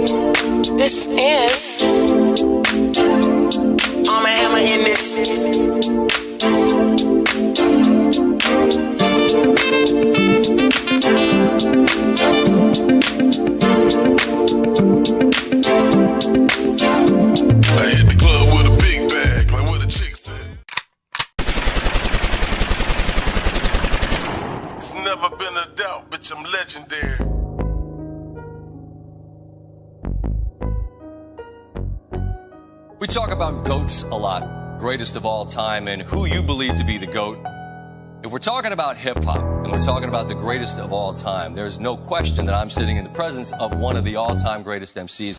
This is Arm & Hammer in this. Never been a doubt, bitch, I'm legendary. We talk about GOATs a lot, greatest of all time, and who you believe to be the GOAT. If we're talking about hip-hop, and we're talking about the greatest of all time, there's no question that I'm sitting in the presence of one of the all-time greatest MCs.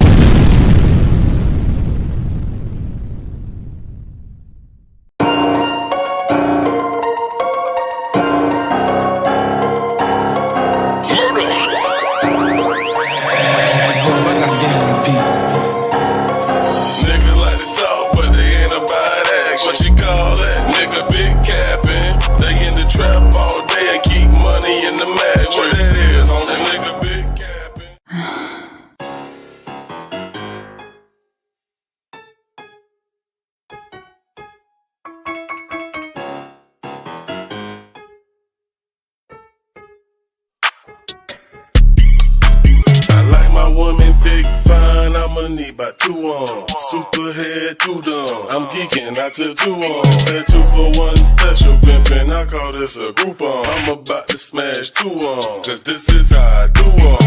Need about 2 on, super head, 2 done. I'm geeking, I took 2 on. That 2 for 1 special pimpin', I call this a Groupon. I'm about to smash 2 on, cause this is how I do on.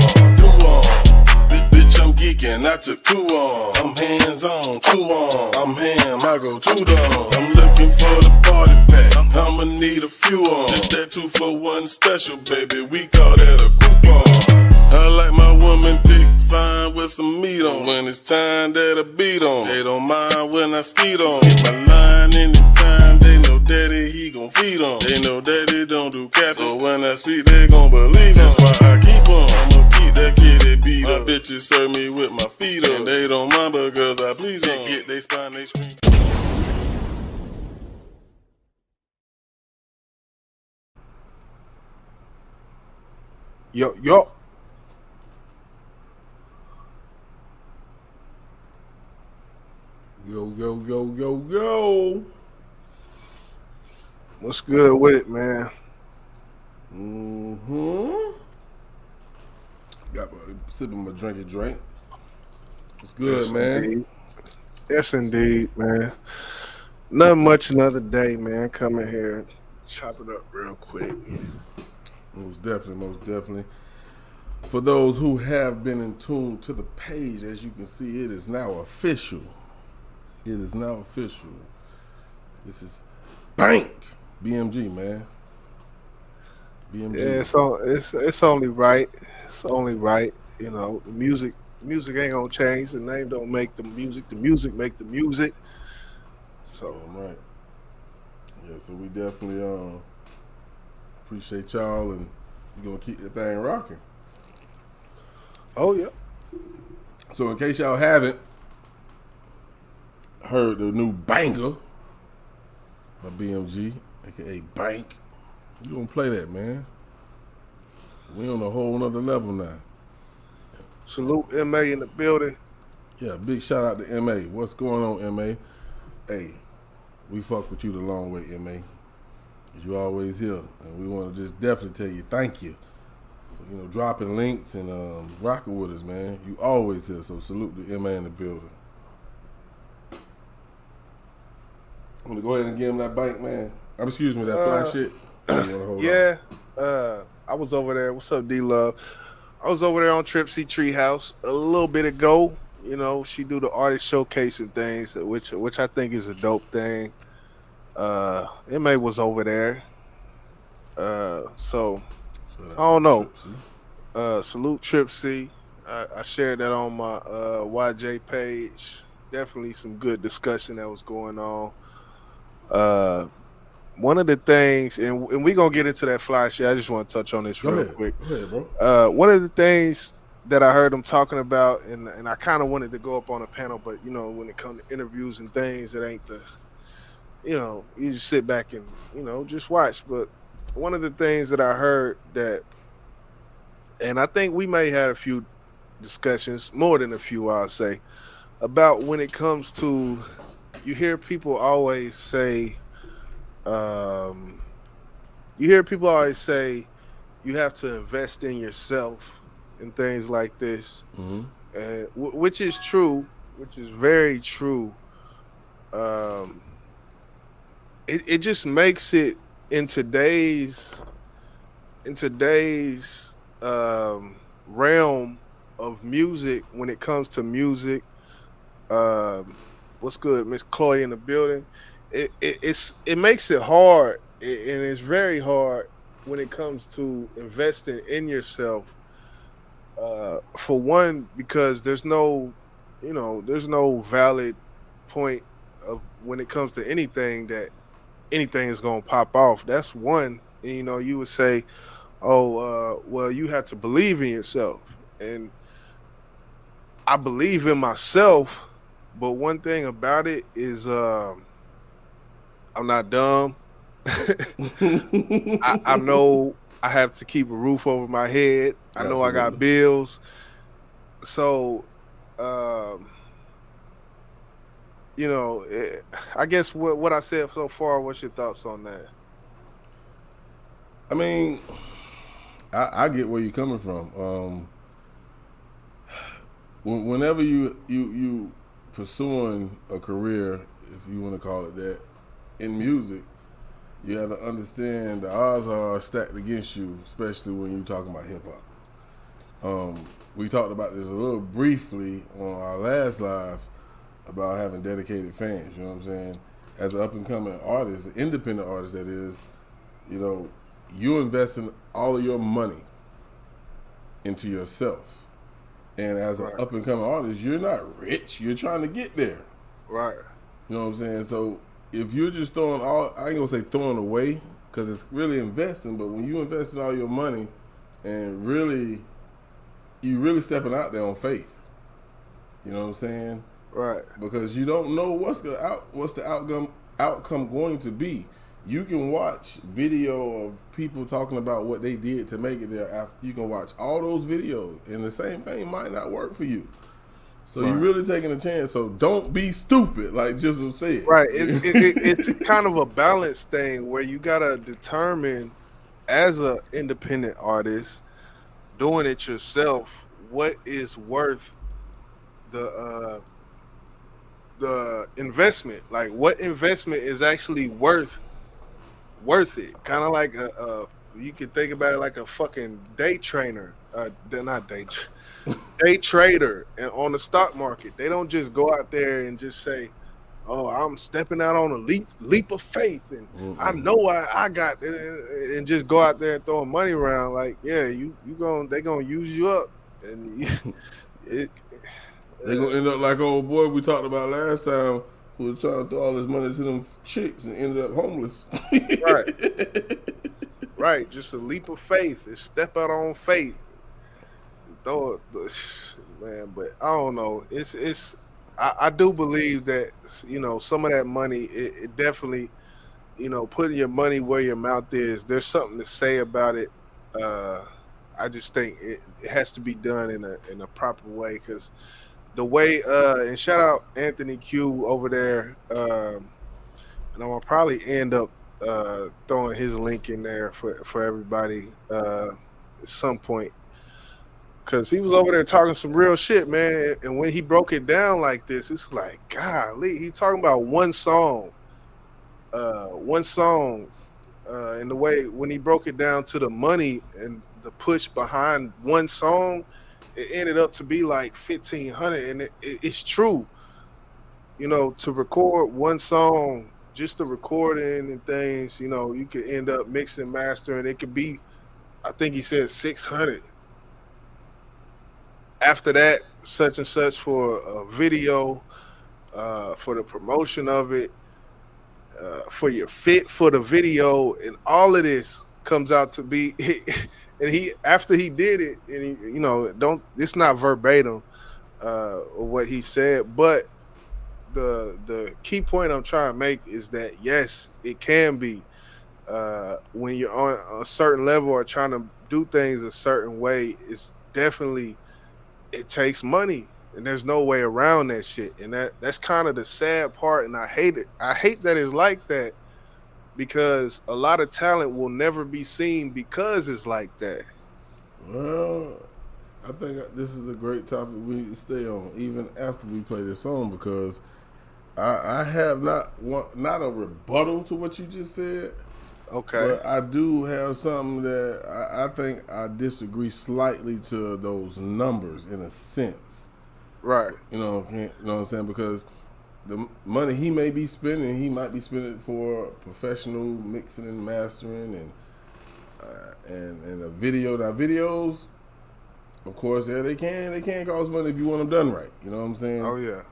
Bitch, I'm geeking, I took 2 on. I'm hands on, 2 on. I'm ham, I go 2 down. I'm looking for the party pack, I'ma need a few on. Just that 2 for 1 special, baby, we call that a Groupon. I like my woman thick, fine, with some meat on. When it's time, that'll beat on. They don't mind when I skeet on. Hit my line anytime, they know daddy, he gon' feed on. They know daddy don't do cap, so when I speak, they gon' believe. That's why I keep on. I'ma keep that kitty beat up. Bitches serve me with my feet on. And they don't mind because I please them. Get they spine, they scream. Yo, yo. Yo, yo, yo, yo, yo. What's good with it, man? Got sipping my drink. What's good, Yes, man? Indeed. Yes, indeed, man. Nothing much another day, man. Coming here, chop it up real quick. Most definitely. For those who have been in tune to the page, as you can see, it is now official. This is Bank B.M.G, man. B.M.G. Yeah, it's only right. It's only right. You know, the music ain't gonna change. The name don't make the music. The music make the music. So right. Yeah, so we definitely appreciate y'all, and we're gonna keep the thing rocking. Oh yeah. So in case y'all haven't heard the new banger by B.M.G, aka Bank, we gonna play that, man. We on a whole nother level now. Salute M.A. in the building. Yeah, big shout out to M.A. What's going on, M.A? Hey, we fuck with you the long way, M.A. Cause you always here, and we want to just definitely tell you thank you for, dropping links and rocking with us, man. You always here, so salute to M.A. in the building. I'm gonna go ahead and give him that bank, man. Excuse me, that fly shit. Yeah, I was over there. What's up, D-Love? I was over there on Tripsy Treehouse a little bit ago. You know, she do the artist showcasing things, which I think is a dope thing. M.A. was over there. So I don't know. Salute Tripsy. I shared that on my YJ page. Definitely some good discussion that was going on. One of the things, and we're going to get into that fly shit. I just want to touch on this real quick. Go ahead, bro. One of the things that I heard them talking about, and I kind of wanted to go up on a panel, but, when it comes to interviews and things, it ain't you just sit back and, just watch. But one of the things that I heard that, and I think we may have a few discussions, more than a few, I'll say, about when it comes to, you hear people always say, um, you hear people always say you have to invest in yourself and things like this, and which is true, which is very true. Um, it just makes it in today's realm of music, when it comes to music. What's good, Miss Chloe in the building? It makes it hard, and it's very hard when it comes to investing in yourself. For one, because there's no valid point of when it comes to anything that anything is gonna pop off. That's one. And, you would say, "Oh, well, you have to believe in yourself," and I believe in myself. But one thing about it is, I'm not dumb. I know I have to keep a roof over my head. I know I got Absolutely. bills. So, um, I guess what I said so far. What's your thoughts on that? I mean, I get where you're coming from. Whenever you pursuing a career, if you want to call it that, in music, you have to understand the odds are stacked against you, especially when you're talking about hip hop. We talked about this a little briefly on our last live about having dedicated fans. You know what I'm saying? As an up and coming artist, an independent artist, that is, you know, you investing all of your money into yourself. And as an Right. up and coming artist, you're not rich. You're trying to get there. Right. You know what I'm saying? So if you're just throwing all, I ain't gonna say throwing away, because it's really investing, but when you invest in all your money and you really stepping out there on faith. You know what I'm saying? Right. Because you don't know what's the outcome going to be. You can watch video of people talking about what they did to make it there. After you can watch all those videos, and the same thing might not work for you. So you're really taking a chance. So don't be stupid, like Jizzle said. Right. It's kind of a balance thing where you gotta determine, as a independent artist doing it yourself, what is worth the the investment. Like, what investment is actually worth it. Kind of like you could think about it like a fucking day trainer. They're not day trader, and on the stock market, they don't just go out there and just say, "Oh, I'm stepping out on a leap of faith," and I know I got it, and just go out there and throwing money around. Like, yeah, they gonna use you up, and it, They're gonna end up like old boy we talked about last time, who was trying to throw all his money to them chicks and ended up homeless. right, right, just a leap of faith. It's step out on faith. Throw it, man. But I don't know. I do believe that some of that money, it definitely, putting your money where your mouth is. There's something to say about it. Uh, I just think it has to be done in a proper way, because the way and shout out Anthony Q over there. And I'm gonna probably end up throwing his link in there for everybody at some point, because he was over there talking some real shit, man. And when he broke it down like this, it's like, golly, he's talking about one song, and the way when he broke it down to the money and the push behind one song, it ended up to be like 1,500, and it's true. To record one song, just the recording and things, you could end up mixing, mastering. It could be, I think he said 600. After that, such and such for a video, for the promotion of it, for your fit for the video, and all of this comes out to be. And he, after he did it, and don't, it's not verbatim what he said, but the key point I'm trying to make is that yes, it can be when you're on a certain level or trying to do things a certain way. It's definitely it takes money, and there's no way around that shit. And that's kind of the sad part, and I hate it. I hate that it's like that because a lot of talent will never be seen because it's like that. Well, I think this is a great topic we need to stay on, even after we play this song, because I have not a rebuttal to what you just said, Okay. but I do have something that I think I disagree slightly to those numbers in a sense. Right. You know what I'm saying? Because the money he may be spending, he might be spending for professional mixing and mastering and a video. Now videos, of course, yeah, they can cost money if you want them done right. You know what I'm saying? Oh yeah.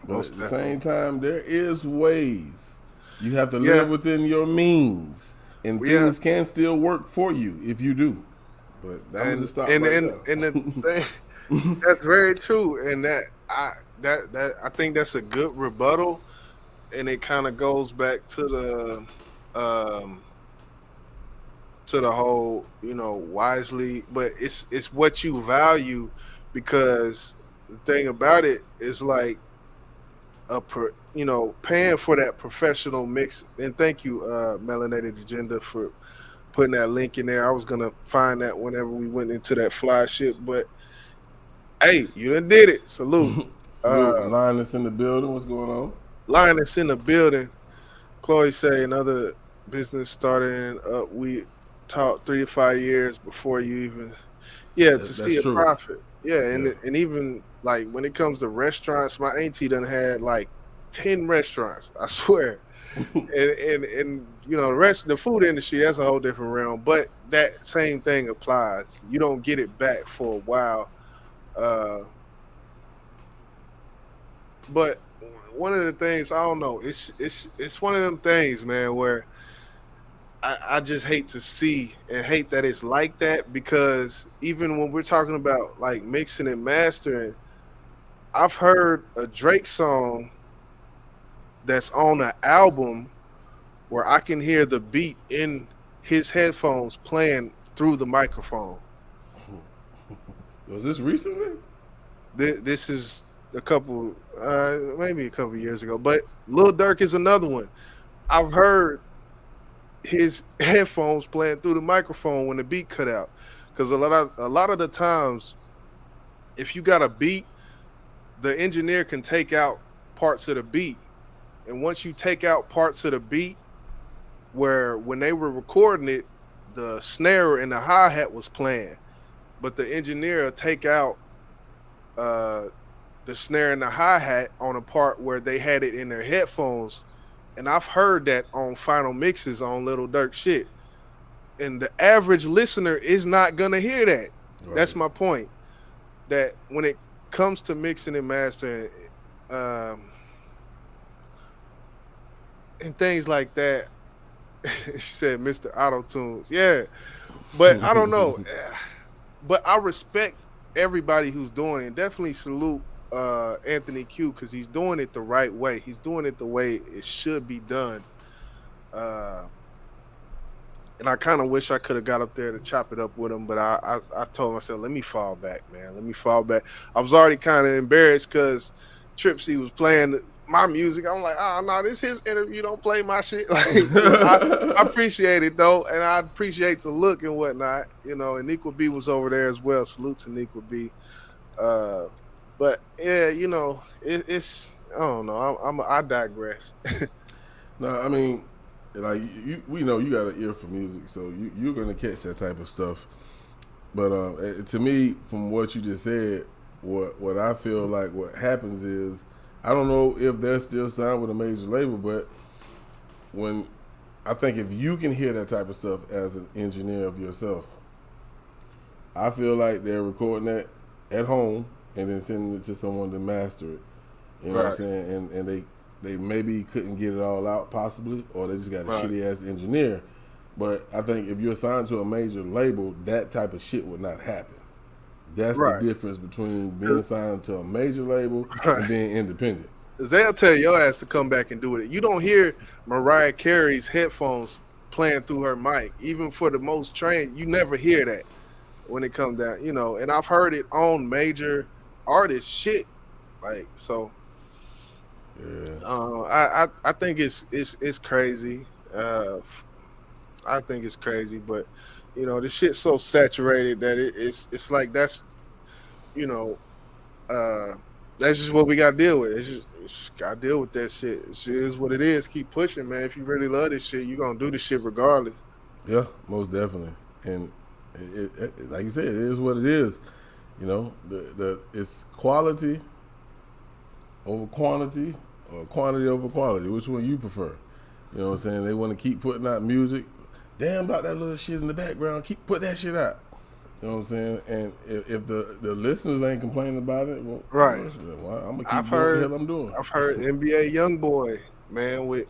But Most at the definitely. same time, there is ways. You have to live within your means, and things can still work for you if you do. But I'm gonna just stop right there. And the thing, that's very true, and I think that's a good rebuttal, and it kind of goes back to the whole, wisely, but it's what you value, because the thing about it is like paying for that professional mix. And thank you, Melanated Agenda, for putting that link in there. I was gonna find that whenever we went into that fly shit, but hey, you done did it. Salute. Linus in the building. What's going on? Linus in the building. Chloe say another business starting up. We taught 3 to 5 years before you even, to see a true. profit. And even like when it comes to restaurants, my auntie done had like 10 restaurants, I swear. and the food industry, that's a whole different realm. But that same thing applies. You don't get it back for a while. But one of the things, I don't know, it's one of them things, man, where I just hate to see and hate that it's like that, because even when we're talking about like mixing and mastering, I've heard a Drake song that's on an album where I can hear the beat in his headphones playing through the microphone. Was this recently? This is maybe a couple years ago, but Lil Durk is another one. I've heard his headphones playing through the microphone when the beat cut out, because a lot of the times, if you got a beat, the engineer can take out parts of the beat, and once you take out parts of the beat, where when they were recording it, the snare and the hi-hat was playing, but the engineer will take out the snare and the hi-hat on a part where they had it in their headphones. And I've heard that on final mixes on Little Durk shit. And the average listener is not going to hear that. Right. That's my point. That when it comes to mixing and mastering and things like that, she said Mr. Auto-Tunes. Yeah. But I don't know. But I respect everybody who's doing it. Definitely salute Anthony Q, because he's doing it the right way. He's doing it the way it should be done. And I kind of wish I could have got up there to chop it up with him, but I told myself, let me fall back, man. Let me fall back. I was already kind of embarrassed because Tripsy was playing my music. I'm like, oh no, this is his interview. Don't play my shit. Like, I appreciate it though, and I appreciate the look and whatnot. And Nikwa B was over there as well. Salute to Nikwa B. But yeah, it's I don't know. I digress. No, I mean, like we know you got an ear for music, so you're gonna catch that type of stuff. But to me, from what you just said, what I feel like what happens is, I don't know if they're still signed with a major label, but I think if you can hear that type of stuff as an engineer of yourself, I feel like they're recording that at home and then sending it to someone to master it. You know what I'm saying? And they maybe couldn't get it all out possibly, or they just got a shitty ass engineer. But I think if you're signed to a major label, that type of shit would not happen. That's the difference between being signed to a major label and being independent. They'll tell your ass to come back and do it. You don't hear Mariah Carey's headphones playing through her mic. Even for the most trained, you never hear that. when it comes down, and I've heard it on major artist shit. Like so, Yeah. I think it's crazy. I think it's crazy, but the shit's so saturated that it's like you know uh that's just what we got to deal with. It's got to deal with that shit. It is what it is. Keep pushing, man. If you really love this shit, you're gonna do this shit regardless. Yeah, most definitely. And like you said, it is what it is. It's quality over quantity or quantity over quality. Which one you prefer? You know what I'm saying? They want to keep putting out music. Damn about that little shit in the background. Keep put that shit out. You know what I'm saying? And if the listeners ain't complaining about it, well, Right. I'm gonna keep doing what the hell I'm doing. I've heard NBA YoungBoy, man, with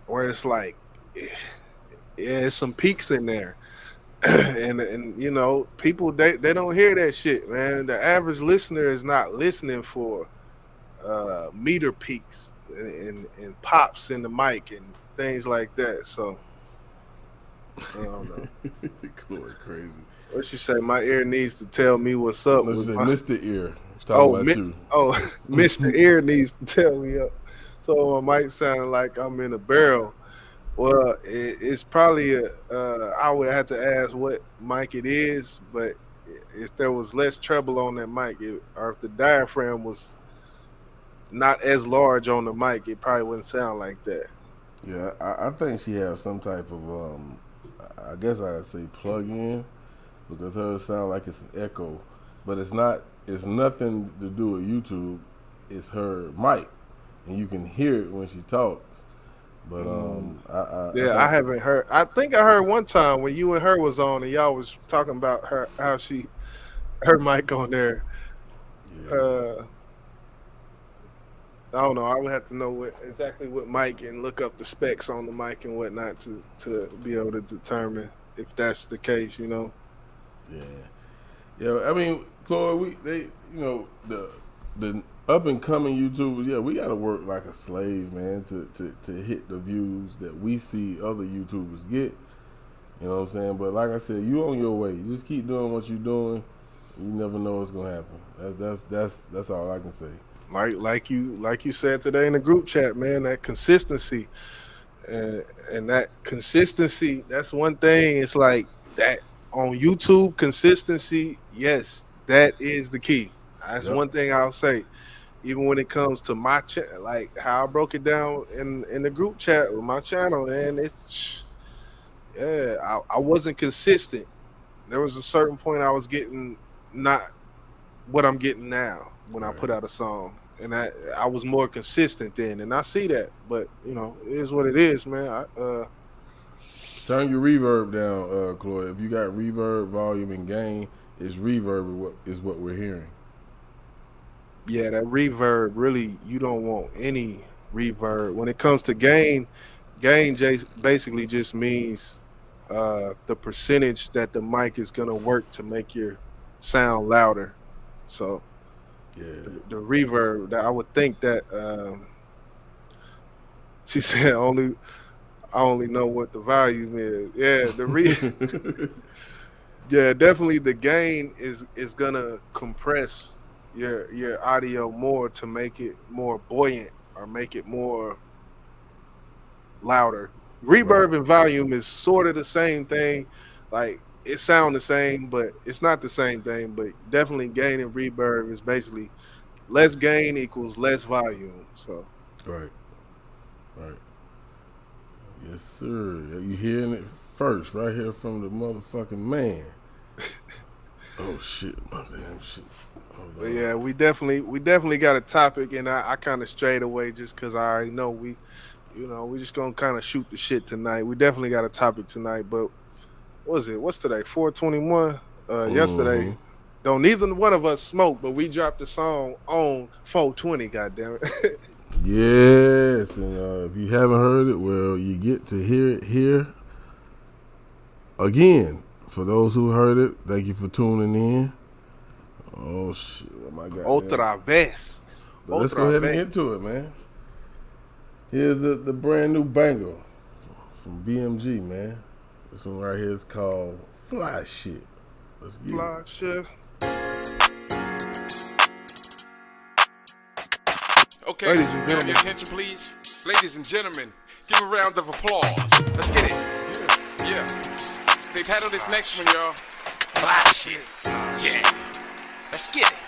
where it's like, yeah, it's some peaks in there. and people they don't hear that shit, man. The average listener is not listening for meter peaks and pops in the mic and things like that. So I don't know. Chloe crazy. What you say? My ear needs to tell me what's up. Let's say Mr. Ear. He's talking about you. Oh, Mr. Ear needs to tell me up. So my mic sounding like I'm in a barrel. Well, it's probably I would have to ask what mic it is, but if there was less treble on that mic, or if the diaphragm was not as large on the mic, it probably wouldn't sound like that. Yeah, I think she has some type of I guess I'd say plug-in, because hers sound like it's an echo, but it's not. It's nothing to do with YouTube. It's her mic, and you can hear it when she talks. But I haven't heard. I think I heard one time when you and her was on, and y'all was talking about how her mic on there. Yeah. I don't know. I would have to know exactly what mic and look up the specs on the mic and whatnot to be able to determine if that's the case. Yeah. I mean, Chloe, the up and coming YouTubers, yeah, we gotta work like a slave, man, to hit the views that we see other YouTubers get. You know what I'm saying? But like I said, you on your way. You just keep doing what you're doing. You never know what's gonna happen. That's all I can say. Like you said today in the group chat, man, that consistency, and that consistency, that's one thing. It's like that on YouTube, consistency, yes, that is the key. That's one thing I'll say. Even when it comes to my chat, like how I broke it down in the group chat with my channel, man, I wasn't consistent. There was a certain point I was getting not what I'm getting now when I put out a song. And I was more consistent then, and I see that. But it is what it is, man. Turn your reverb down, Chloe. If you got reverb, volume, and gain, it's reverb is what we're hearing. Yeah, that reverb, really, you don't want any reverb. When it comes to gain basically just means the percentage that the mic is gonna work to make your sound louder. So. Yeah. The reverb, I would think that she said I only know what the volume is. Yeah, yeah, definitely the gain is gonna compress your audio more to make it more buoyant or make it more louder. Reverb and volume is sort of the same thing. Like it sound the same, but it's not the same thing. But definitely gain and reverb is basically less gain equals less volume. So right. Yes, sir. You hearing it first, right here from the motherfucking man. Oh shit, my damn shit. But yeah, we definitely got a topic, and I kind of strayed away just because I already know we just gonna kind of shoot the shit tonight. We definitely got a topic tonight, but. What's today? 421. Yesterday, don't neither one of us smoke, but we dropped the song on 420. Goddamn it! Yes, and if you haven't heard it, well, you get to hear it here again. For those who heard it, thank you for tuning in. Oh shit! Oh my God! Otra vez. Let's go ahead and get to it, man. Here's the brand new banger from B.M.G, man. This one right here is called Fly Shit. Let's get Fly it. shit. Okay, Ladies and your gentlemen. attention, please. Ladies and gentlemen, give a round of applause. Let's get it. Yeah. They've handled this next one, y'all. Fly shit. Yeah. Let's get it.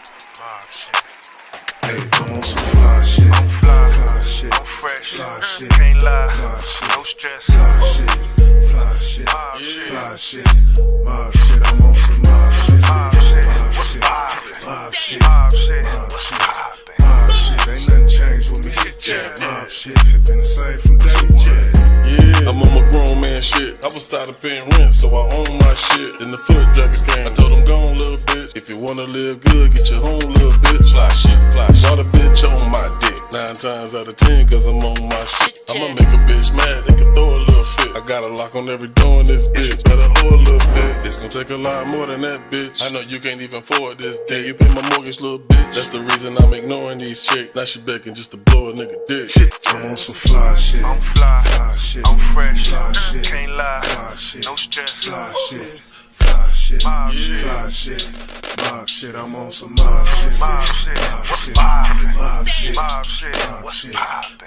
Hey, I'm on some fly shit. I'm fly shit. I'm fresh. Fly shit. Can't lie. Fly shit. No stress. Fly shit. Fly shit. Fly shit. Mob shit. I'm on some mob shit. Mob shit. Mob shit. Mob shit. Mob shit. Ain't nothing changed with me. Mob shit. It been the same from day one. Yeah, I'm on my grown man shit. I was tired of paying rent, so I own my shit. Then the foot jackets came. I told them, go on, little bitch. If you wanna live good, get your own little bitch. Fly shit, fly shit. Brought a bitch on my dick. 9 times out of 10, cause I'm on my shit. I'ma make a bitch mad, they can throw a little fit. I got a lock on every door in this bitch. Better hold a little bit. It's gonna take a lot more than that, bitch. I know you can't even afford this dick. You pay my mortgage, little bitch. That's the reason I'm ignoring these chicks. Now she begging just to blow a nigga dick. I'm on some fly shit. I'm fly shit. I'm fresh. Fly shit. Can't lie. Fly shit. No stress. Fly shit. Fly shit. Mob shit. Fly shit. Mob shit. I'm on some mob shit. Mob shit. Mob shit. Mob shit. Mob shit. Mob shit.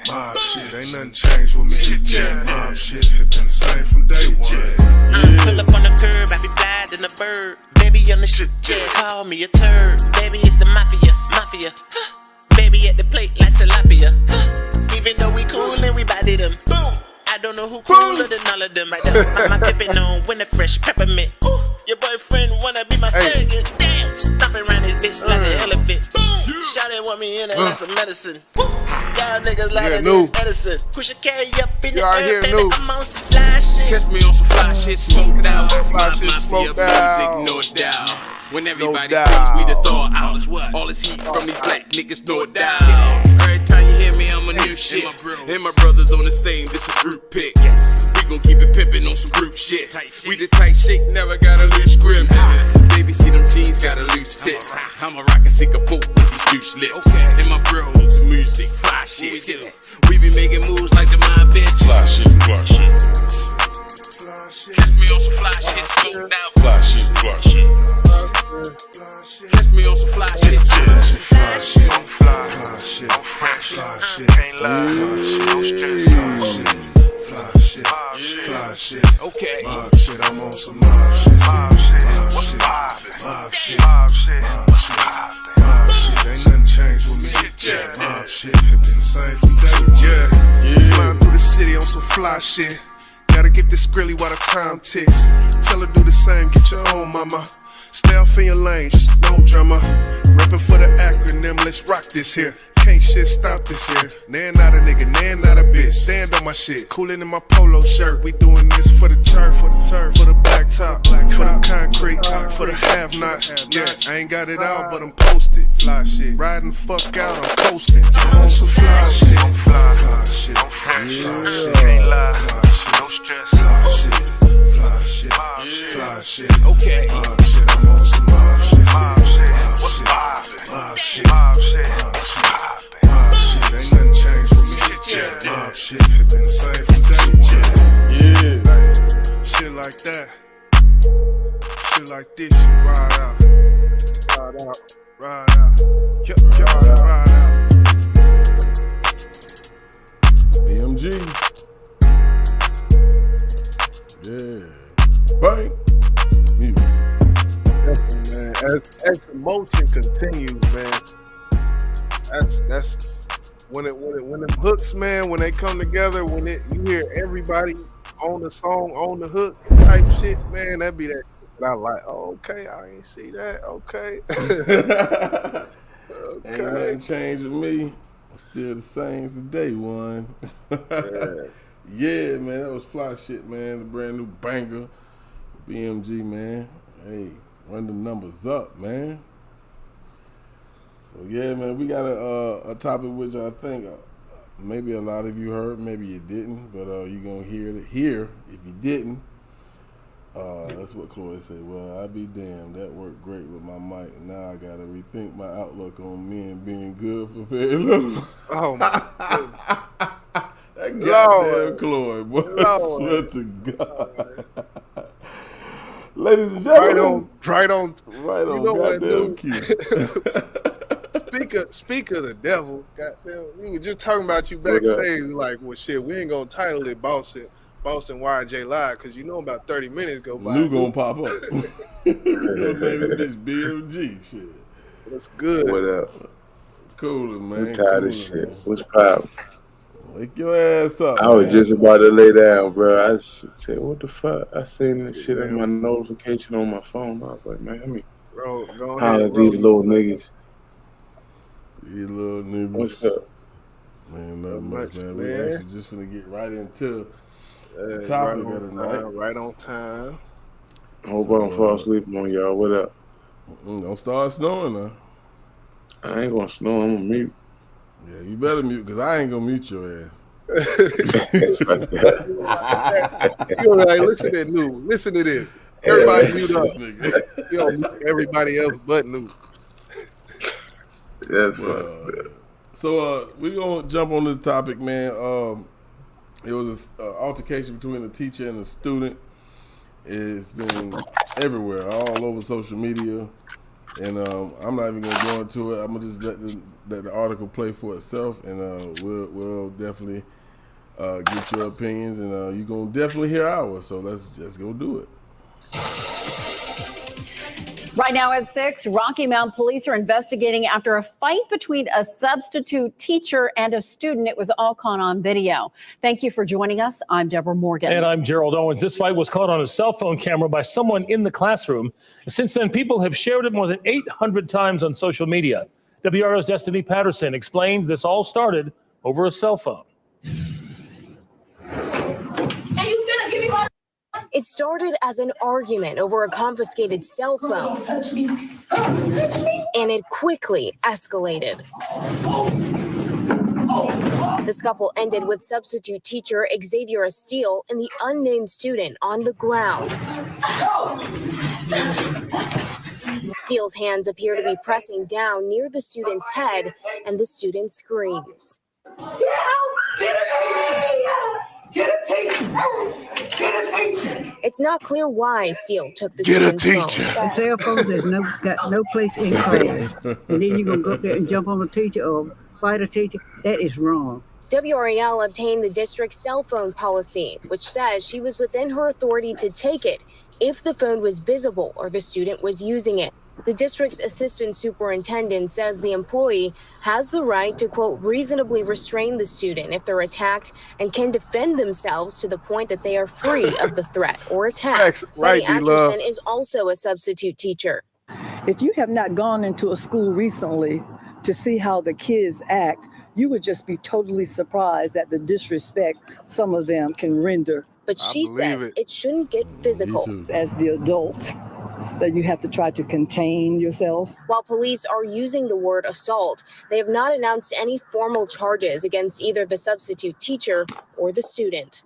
Mob shit. Ain't nothing changed with me. Mob shit. It been the same from day one. Pull up on the curb, I be fly than a bird. Baby on the shit, yeah, call me a turd. Baby, it's the mafia, mafia. Baby at the plate like tilapia. Even though we cool and we body them. Boom. I don't know who cooler than all of them right there. My pippin' on when the fresh peppermint. Ooh, your boyfriend wanna be my surrogate. Damn, stomping around this bitch like an elephant. Boom, shawty want me in it like some medicine. Woo, y'all niggas louder than Edison. Push a K up in the air, baby, I'm on some fly shit. Catch me on some fly shit, smoked out. Fly shit, Mafia smoked music, out. no doubt. When everybody No thinks we the doubt. thaw out, all this heat from these black niggas, no doubt. Every time you hear me, I'm a new shit. And my brothers on the same, this a group pick. We gon' keep it pimpin' on some group shit. We the tight shit, never got a loose grip. Baby, see them jeans got a loose fit. I'm a rock and sink a boat with these loose lips. And my bros, music, fly shit. We be making moves like the my bitch. Fly shit, fly shit. Catch me on some fly shit, smoked out. Fly shit, fly shit. Catch me on some fly shit. Fly shit. I'm fly shit. I'm fresh. Fly shit. Can't lie. Fly shit. No stress. Fly shit. Fly shit. Fly shit. Okay. Mob shit. I'm on some mob shit. Mob shit. Mob shit. Mob shit. Mob shit. Mob shit. Ain't nothing changed with me. Mob shit. It been the same from day one. Flying through the city on some fly shit. Gotta get this skrilly while the time ticks. Tell her do the same. Get your own, mama. Stay off in your lane, no drama. Reppin' for the acronym, let's rock this here. Can't shit stop this here. Nan not a nigga, nan not a bitch. Stand on my shit, coolin' in my polo shirt. We doing this for the turf, for the black top, for the concrete, for the have-nots. Yeah, I ain't got it all, but I'm posted. Fly shit, riding the fuck out, I'm coasting. I'm on some fly shit. I'm fly shit. I'm fresh, fly shit. Can't lie, fly shit. No stress, fly shit. Fly shit, fly shit. Okay. Mob shit, I'm on some mob shit. Mob shit, what's poppin'? Mob shit, mob shit, mob shit. Ain't nothing changed with me. Mob shit, it been the same from day one. Hey, shit like that. Shit like this, ride out. Ride out. Ride out. Yup, ride out. B.M.G. Yeah. Bang. Music. Definitely, man. As the motion continues, man. That's when them hooks, man. When they come together, you hear everybody on the song, on the hook type shit, man. That be that. And I'm like, oh, okay, I ain't see that. Okay. Ain't nothing changed with me. I'm still the same as day one. Yeah, man, that was fly shit, man. The brand new banger. B.M.G, man. Hey, run the numbers up, man. So, yeah, man, we got a topic which I think maybe a lot of you heard, maybe you didn't, but you're going to hear it here if you didn't. That's what Chloe said. Well, I be damned. That worked great with my mic. And now I got to rethink my outlook on men being good for very little. Oh, my goodness. That goddamn Chloe, boy. I swear to God. Ladies and gentlemen. Right on. Right You on know what, goddamn dude? cue. Speaker of the devil. Goddamn, we were just talking about you What up? backstage. Like, well, shit, we ain't gonna title it Boss and YJ Live because you know about 30 minutes go by. New gonna pop up. We gonna name this bitch B.M.G. Shit. That's good. What up? Cooler, man. I'm tired Cooler, of shit. man. What's poppin'? Wake your ass up. I was man. just about to lay down, bro. I said, what the fuck? I seen this shit in Man. my notification on my phone. I was like, man, let me Bro, go holler ahead, at these little niggas. You little niggas. What's up? Man, nothing much, man. We man. actually just finna get right into the Right topic on of the time, night. right on time. I hope I don't fall asleep on y'all. What up? Don't start snoring now. I ain't gonna snore. I'm gonna mute. Yeah, you better mute, because I ain't gonna mute your ass. You know, like, listen to that new. Listen to this. Everybody mute up. You don't mute everybody else but new. That's So we're gonna jump on this topic, man. It was an altercation between a teacher and a student. It's been everywhere, all over social media, and I'm not even gonna go into it. I'm gonna just let the article play for itself, and we'll definitely get your opinions, and you're gonna definitely hear ours. So let's just go do it. Right now at 6, Rocky Mount police are investigating after a fight between a substitute teacher and a student. It was all caught on video. Thank you for joining us. I'm Deborah Morgan. And I'm Gerald Owens. This fight was caught on a cell phone camera by someone in the classroom. Since then, people have shared it more than 800 times on social media. WRO's Destiny Patterson explains this all started over a cell phone. It started as an argument over a confiscated cell phone, and it quickly escalated. The scuffle ended with substitute teacher Xavier Steele and the unnamed student on the ground. Steele's hands appear to be pressing down near the student's head, and the student screams. Get a teacher! Get a teacher! It's not clear why Steele took the student's phone. Cell phones has got no place in class. And then you're going to go up there and jump on a teacher or fight a teacher. That is wrong. WRAL obtained the district's cell phone policy, which says she was within her authority to take it if the phone was visible or the student was using it. The district's assistant superintendent says the employee has the right to, quote, reasonably restrain the student if they're attacked and can defend themselves to the point that they are free of the threat or attack. Right, Betty Atchison is also a substitute teacher. If you have not gone into a school recently to see how the kids act, you would just be totally surprised at the disrespect some of them can render. But she says it shouldn't get physical. As the adult, that you have to try to contain yourself. While police are using the word assault, they have not announced any formal charges against either the substitute teacher or the student.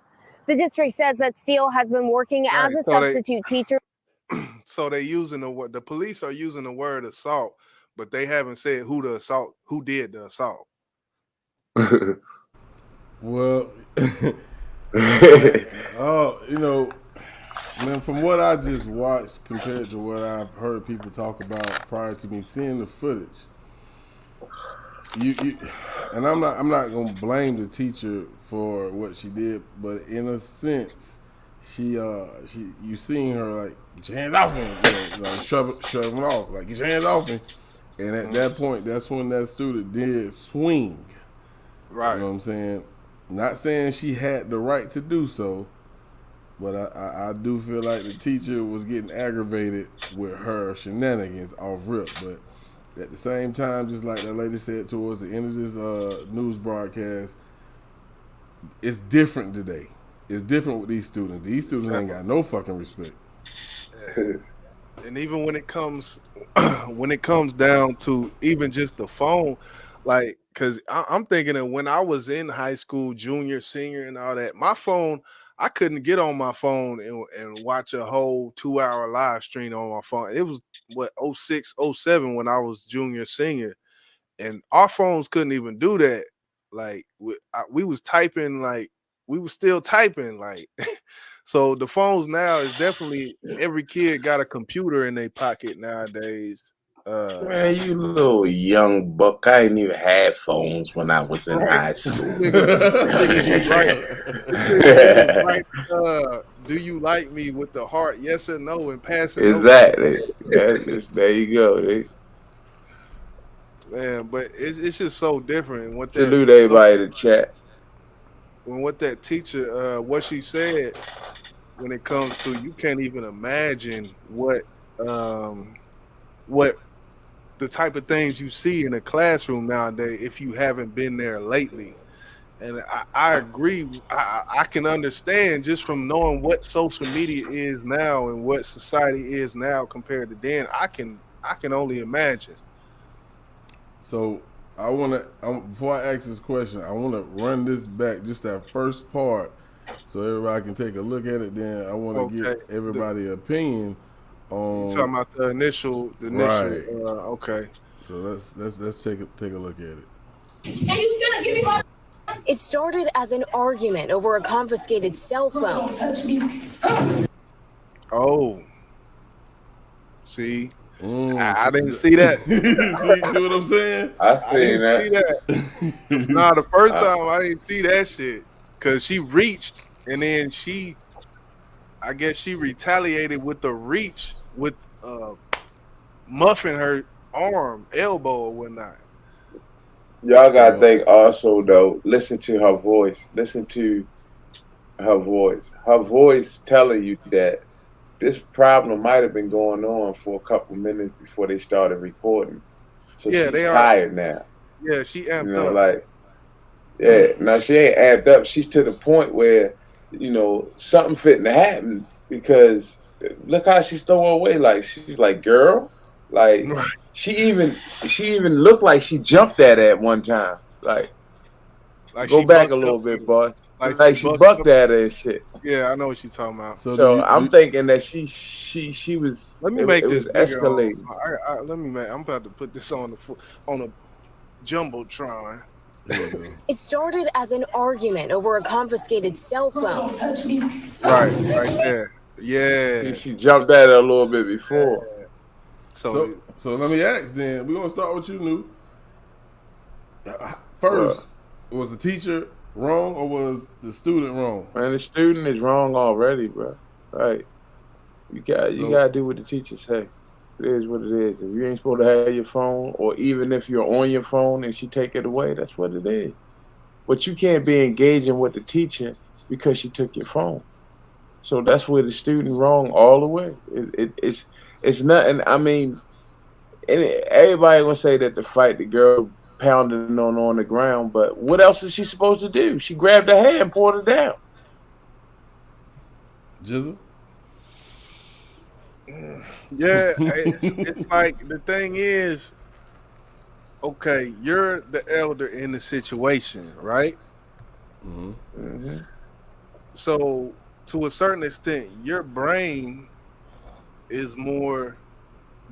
The district says that Steele has been working as a substitute teacher. So they using the police are using the word assault, but they haven't said who did the assault. Well, you know, man, from what I just watched compared to what I've heard people talk about prior to me seeing the footage, and I'm not gonna blame the teacher for what she did, but in a sense, you seen her like get your hands off him, like shove him off, like get your hands off him, and at that point, that's when that student did swing. Right. You know what I'm saying? Not saying she had the right to do so, but I do feel like the teacher was getting aggravated with her shenanigans off rip. But at the same time, just like that lady said towards the end of this news broadcast, it's different today. It's different with these students. These students ain't got no fucking respect. And even when it comes down to even just the phone, like, because I'm thinking of when I was in high school, junior, senior, and all that, my phone, I couldn't get on my phone and watch a whole 2-hour live stream on my phone. It was, 06, 07 when I was junior, senior, and our phones couldn't even do that. Like, we was typing, like, we was still typing, like, So the phones now is definitely every kid got a computer in their pocket nowadays. Man, you little young buck. I ain't even had phones when I was in Right. high school. These niggas is right. These niggas is right. Do you like me with the heart? Yes or no, and passing notes. Exactly. There you go. Man, but it's just so different. What that Salute everybody in the chat. what that teacher what she said when it comes to, you can't even imagine what the type of things you see in a classroom nowadays if you haven't been there lately. And I agree. I can understand just from knowing what social media is now and what society is now compared to then. I can only imagine. So I want to, before I ask this question, I want to run this back, just that first part, so everybody can take a look at it. Then I want to get everybody's opinion on. You talking about the initial? Right. Okay. So let's take a look at it. It started as an argument over a confiscated cell phone. Oh. See? I didn't see that. see what I'm saying? I didn't see that. Nah, the first time I didn't see that shit. Cause she reached and then I guess she retaliated with the reach with muffing her arm, elbow or whatnot. Y'all gotta think also though, listen to her voice. Listen to her voice. Her voice telling you that this problem might have been going on for a couple minutes before they started recording. So Yeah, she's tired now. Yeah, she amped You know, up. like, yeah, now she ain't amped up. She's to the point where, you know, something fitting to happen because look how she's throwing away. Like, she's like, girl, like, she even looked like she jumped at one time. Like go back a little bit, boss. Like she bucked at her and shit. Yeah, I know what you're talking about. So I'm thinking that she was. Let me make this bigger. escalating. I'm about to put this on a jumbotron. It started as an argument over a confiscated cell phone. Right there. Yeah. She jumped at her a little bit before. Yeah. So let me ask then. We're gonna start with you, Nu. First, was the teacher wrong or was the student wrong? Man, the student is wrong already, bro. Right. You gotta do what the teacher say. It is what it is. If you ain't supposed to have your phone, or even if you're on your phone and she take it away, that's what it is. But you can't be engaging with the teacher because she took your phone. So that's where the student wrong all the way. It's nothing. I mean, everybody gonna say that the girl pounding on the ground, but what else is she supposed to do? She grabbed her hand and poured it down. Jizzle? Yeah, it's like the thing is, okay, you're the elder in the situation, right? Mm-hmm. Mm-hmm. So to a certain extent, your brain is more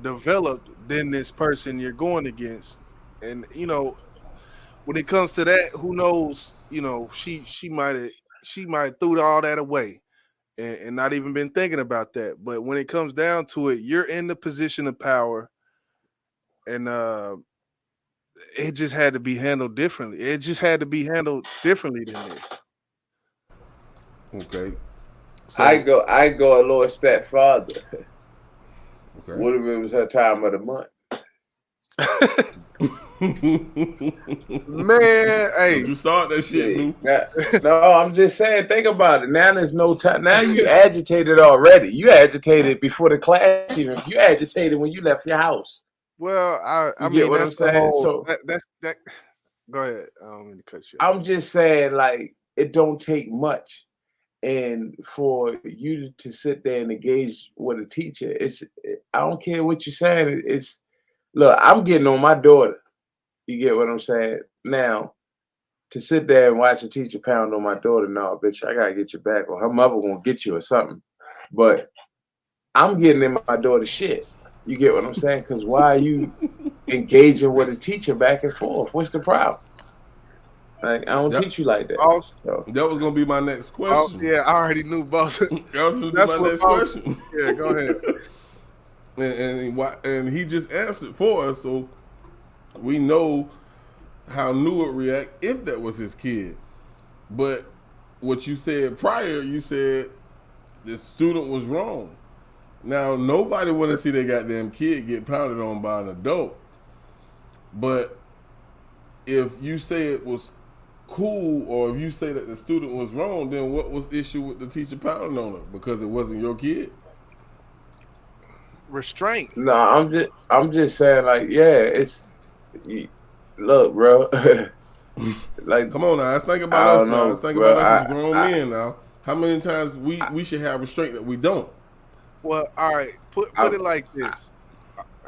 developed than this person you're going against. And you know, when it comes to that, who knows? You know, she might threw all that away and not even been thinking about that. But when it comes down to it, you're in the position of power, and it just had to be handled differently. It just had to be handled differently than this. Okay. So, I go a little step farther. Okay. What if it was her time of the month? Man, hey, did you start that shit, Lou? No, I'm just saying. Think about it. Now there's no time. Now you agitated already. You agitated before the class even. You agitated when you left your house. Well, I get mean, what I'm saying. So that's. Go ahead. I don't mean to cut you. I'm just saying, like, it don't take much, and for you to sit there and engage with a teacher, I don't care what you're saying. Look, I'm getting on my daughter. You get what I'm saying? Now, to sit there and watch a teacher pound on my daughter, no, bitch, I gotta get you back, or her mother gonna get you or something. But I'm getting in my daughter's shit. You get what I'm saying? Because why are you engaging with a teacher back and forth? What's the problem? Like I don't teach you like that. Boss, So. That was gonna be my next oh, question. yeah, I already knew, boss. That was gonna be That's my what next boss. question. Yeah, go ahead. and he just answered for us, so we know how New would react if that was his kid. But what you said prior, you said the student was wrong. Now nobody want to see their goddamn kid get pounded on by an adult. But if you say it was cool, or if you say that the student was wrong, then what was the issue with the teacher pounding on her? Because it wasn't your kid? Restraint. No, I'm just saying, like, yeah, it's look, bro. Like, come on now, let's think about us now. Let's think bro, about us as grown men now. How many times we should have restraint that we don't? Well, all right, put it like this.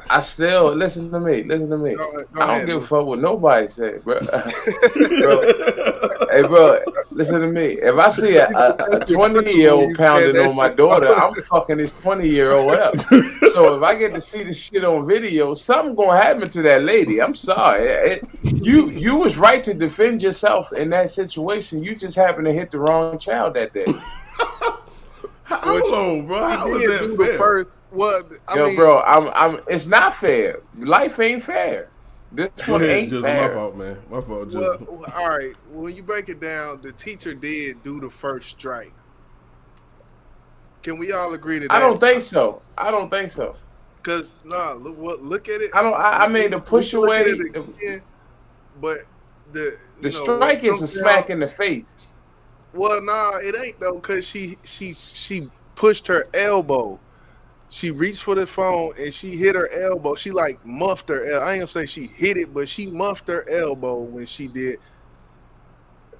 I still listen to me. Go I don't ahead, give a Lou. fuck what nobody said, bro. Hey, bro, listen to me. If I see a 20-year-old pounding on my daughter, I'm fucking this 20-year-old up. So if I get to see this shit on video, something gonna happen to that lady. I'm sorry. You was right to defend yourself in that situation. You just happened to hit the wrong child that day. Hold on, bro. How was that fair? I Yo, mean, bro, I'm. It's not fair. Life ain't fair. This one ain't just fair. my fault, man. My fault. Just all right. When you break it down, the teacher did do the first strike. Can we all agree to that? I don't think so. Cause look at it. I mean, the push away. But the strike is a smack in the face. Well, nah, it ain't though, cause she pushed her elbow. She reached for the phone and she hit her elbow. She like muffed her elbow. I ain't gonna say she hit it, but she muffed her elbow when she did.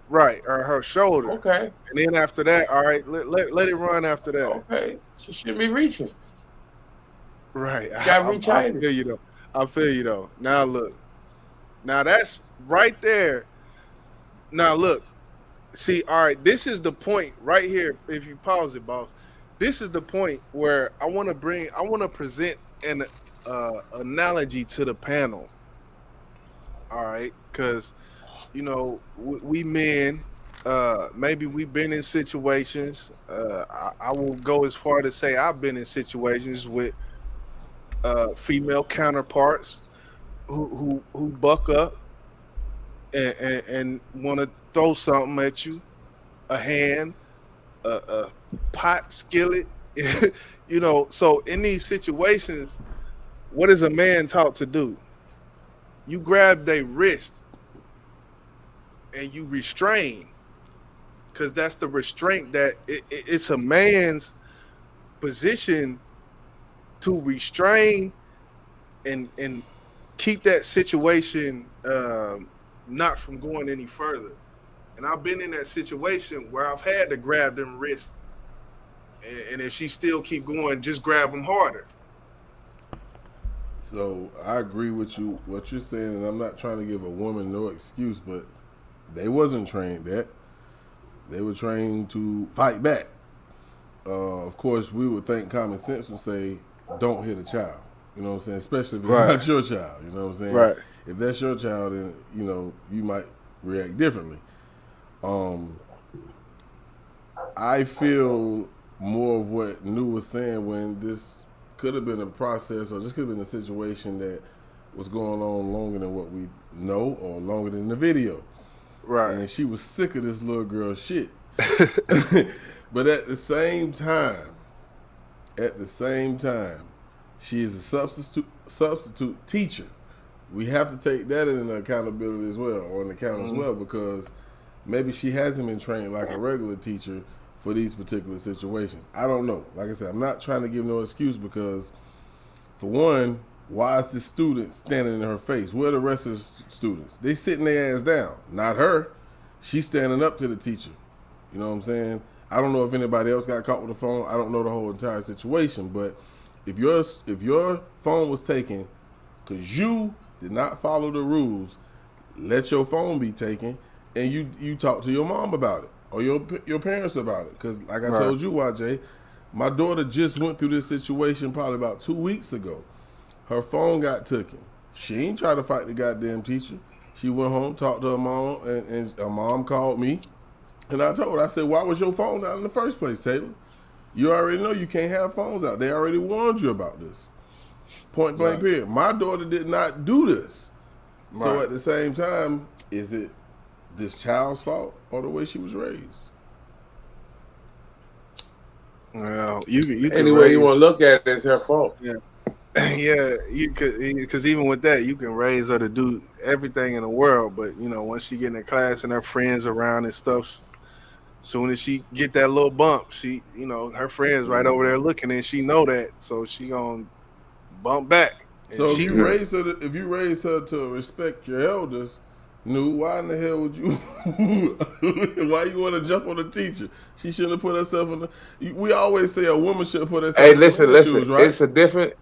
Right, or her shoulder. Okay. And then after that, all right, let it run after that. Okay. She shouldn't be reaching. Right. Gotta reach I feel you though. I feel you though. Now look. Now that's right there. Now look. See, all right, this is the point right here. If you pause it, boss. This is the point where I want to present an analogy to the panel. All right, because we men, maybe we've been in situations. I will go as far to say I've been in situations with female counterparts who buck up and want to throw something at you, a hand, a pot, skillet, so in these situations, what is a man taught to do? You grab their wrist and you restrain, because that's the restraint that it's a man's position to restrain and keep that situation not from going any further. And I've been in that situation where I've had to grab them wrists, and if she still keep going, just grab them harder. So I agree with you, what you're saying, and I'm not trying to give a woman no excuse, but they wasn't trained that. They were trained to fight back. Of course, we would think common sense would say, don't hit a child. You know what I'm saying? Especially if it's not your child. You know what I'm saying? Right. If that's your child, then you might react differently. I feel more of what New was saying when this could have been a process, or this could have been a situation that was going on longer than what we know, or longer than the video. Right. And she was sick of this little girl shit. But at the same time, she is a substitute teacher. We have to take that into accountability as well, or an account as well, because maybe she hasn't been trained like a regular teacher for these particular situations. I don't know. Like I said, I'm not trying to give no excuse, because for one, why is this student standing in her face? Where are the rest of the students? They sitting their ass down. Not her. She's standing up to the teacher. You know what I'm saying? I don't know if anybody else got caught with a phone. I don't know the whole entire situation, but if your phone was taken because you did not follow the rules, let your phone be taken, and you talk to your mom about it, or your parents about it. Because like I told you, YJ, my daughter just went through this situation probably about 2 weeks ago. Her phone got taken. She ain't try to fight the goddamn teacher. She went home, talked to her mom, and her mom called me. And I told her, I said, why was your phone out in the first place, Taylor? You already know you can't have phones out. They already warned you about this. Point blank period. My daughter did not do this. So Right. at the same time, is it this child's fault or the way she was raised? Well, you can Any way raise, you want to look at it, it's her fault. yeah, yeah, you could, because even with that, you can raise her to do everything in the world, but you know, once she get in the class and her friends around and stuff, soon as she get that little bump, she, you know, her friends right over there looking, and she know that, so she gonna bump back. And So if she, you raise her to respect your elders, why in the hell would you? Why you want to jump on the teacher? She shouldn't have put herself in the. We always say a woman should put herself Hey, in the man's shoes, right?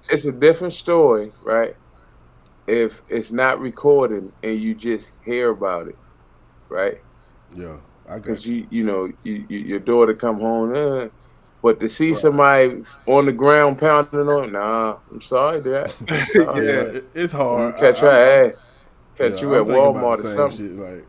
It's a different story, right? If it's not recorded and you just hear about it, right? Yeah, I got Because you. your daughter come home, but to see somebody on the ground pounding on, nah, I'm sorry, Dad. I'm sorry. Yeah, it's hard. Catch her ass. Catch you I'm at thinking about Walmart the or same something. shit.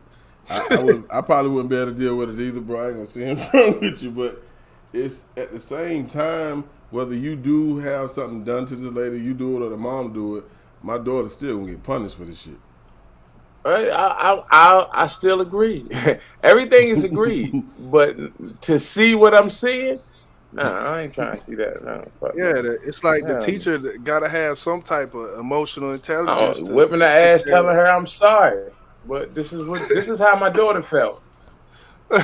Like, I probably wouldn't be able to deal with it either, bro. I ain't gonna see him wrong with you, but it's at the same time, whether you do have something done to this lady, you do it or the mom do it, my daughter still gonna get punished for this shit. Right? I still agree. Everything is agreed, but to see what I'm seeing, nah, I ain't trying to see that. No, fuck yeah, that. it's like the Hell no. teacher gotta have some type of emotional intelligence to Whipping her sit ass, there. telling her I'm sorry, but this is how my daughter felt. Yeah,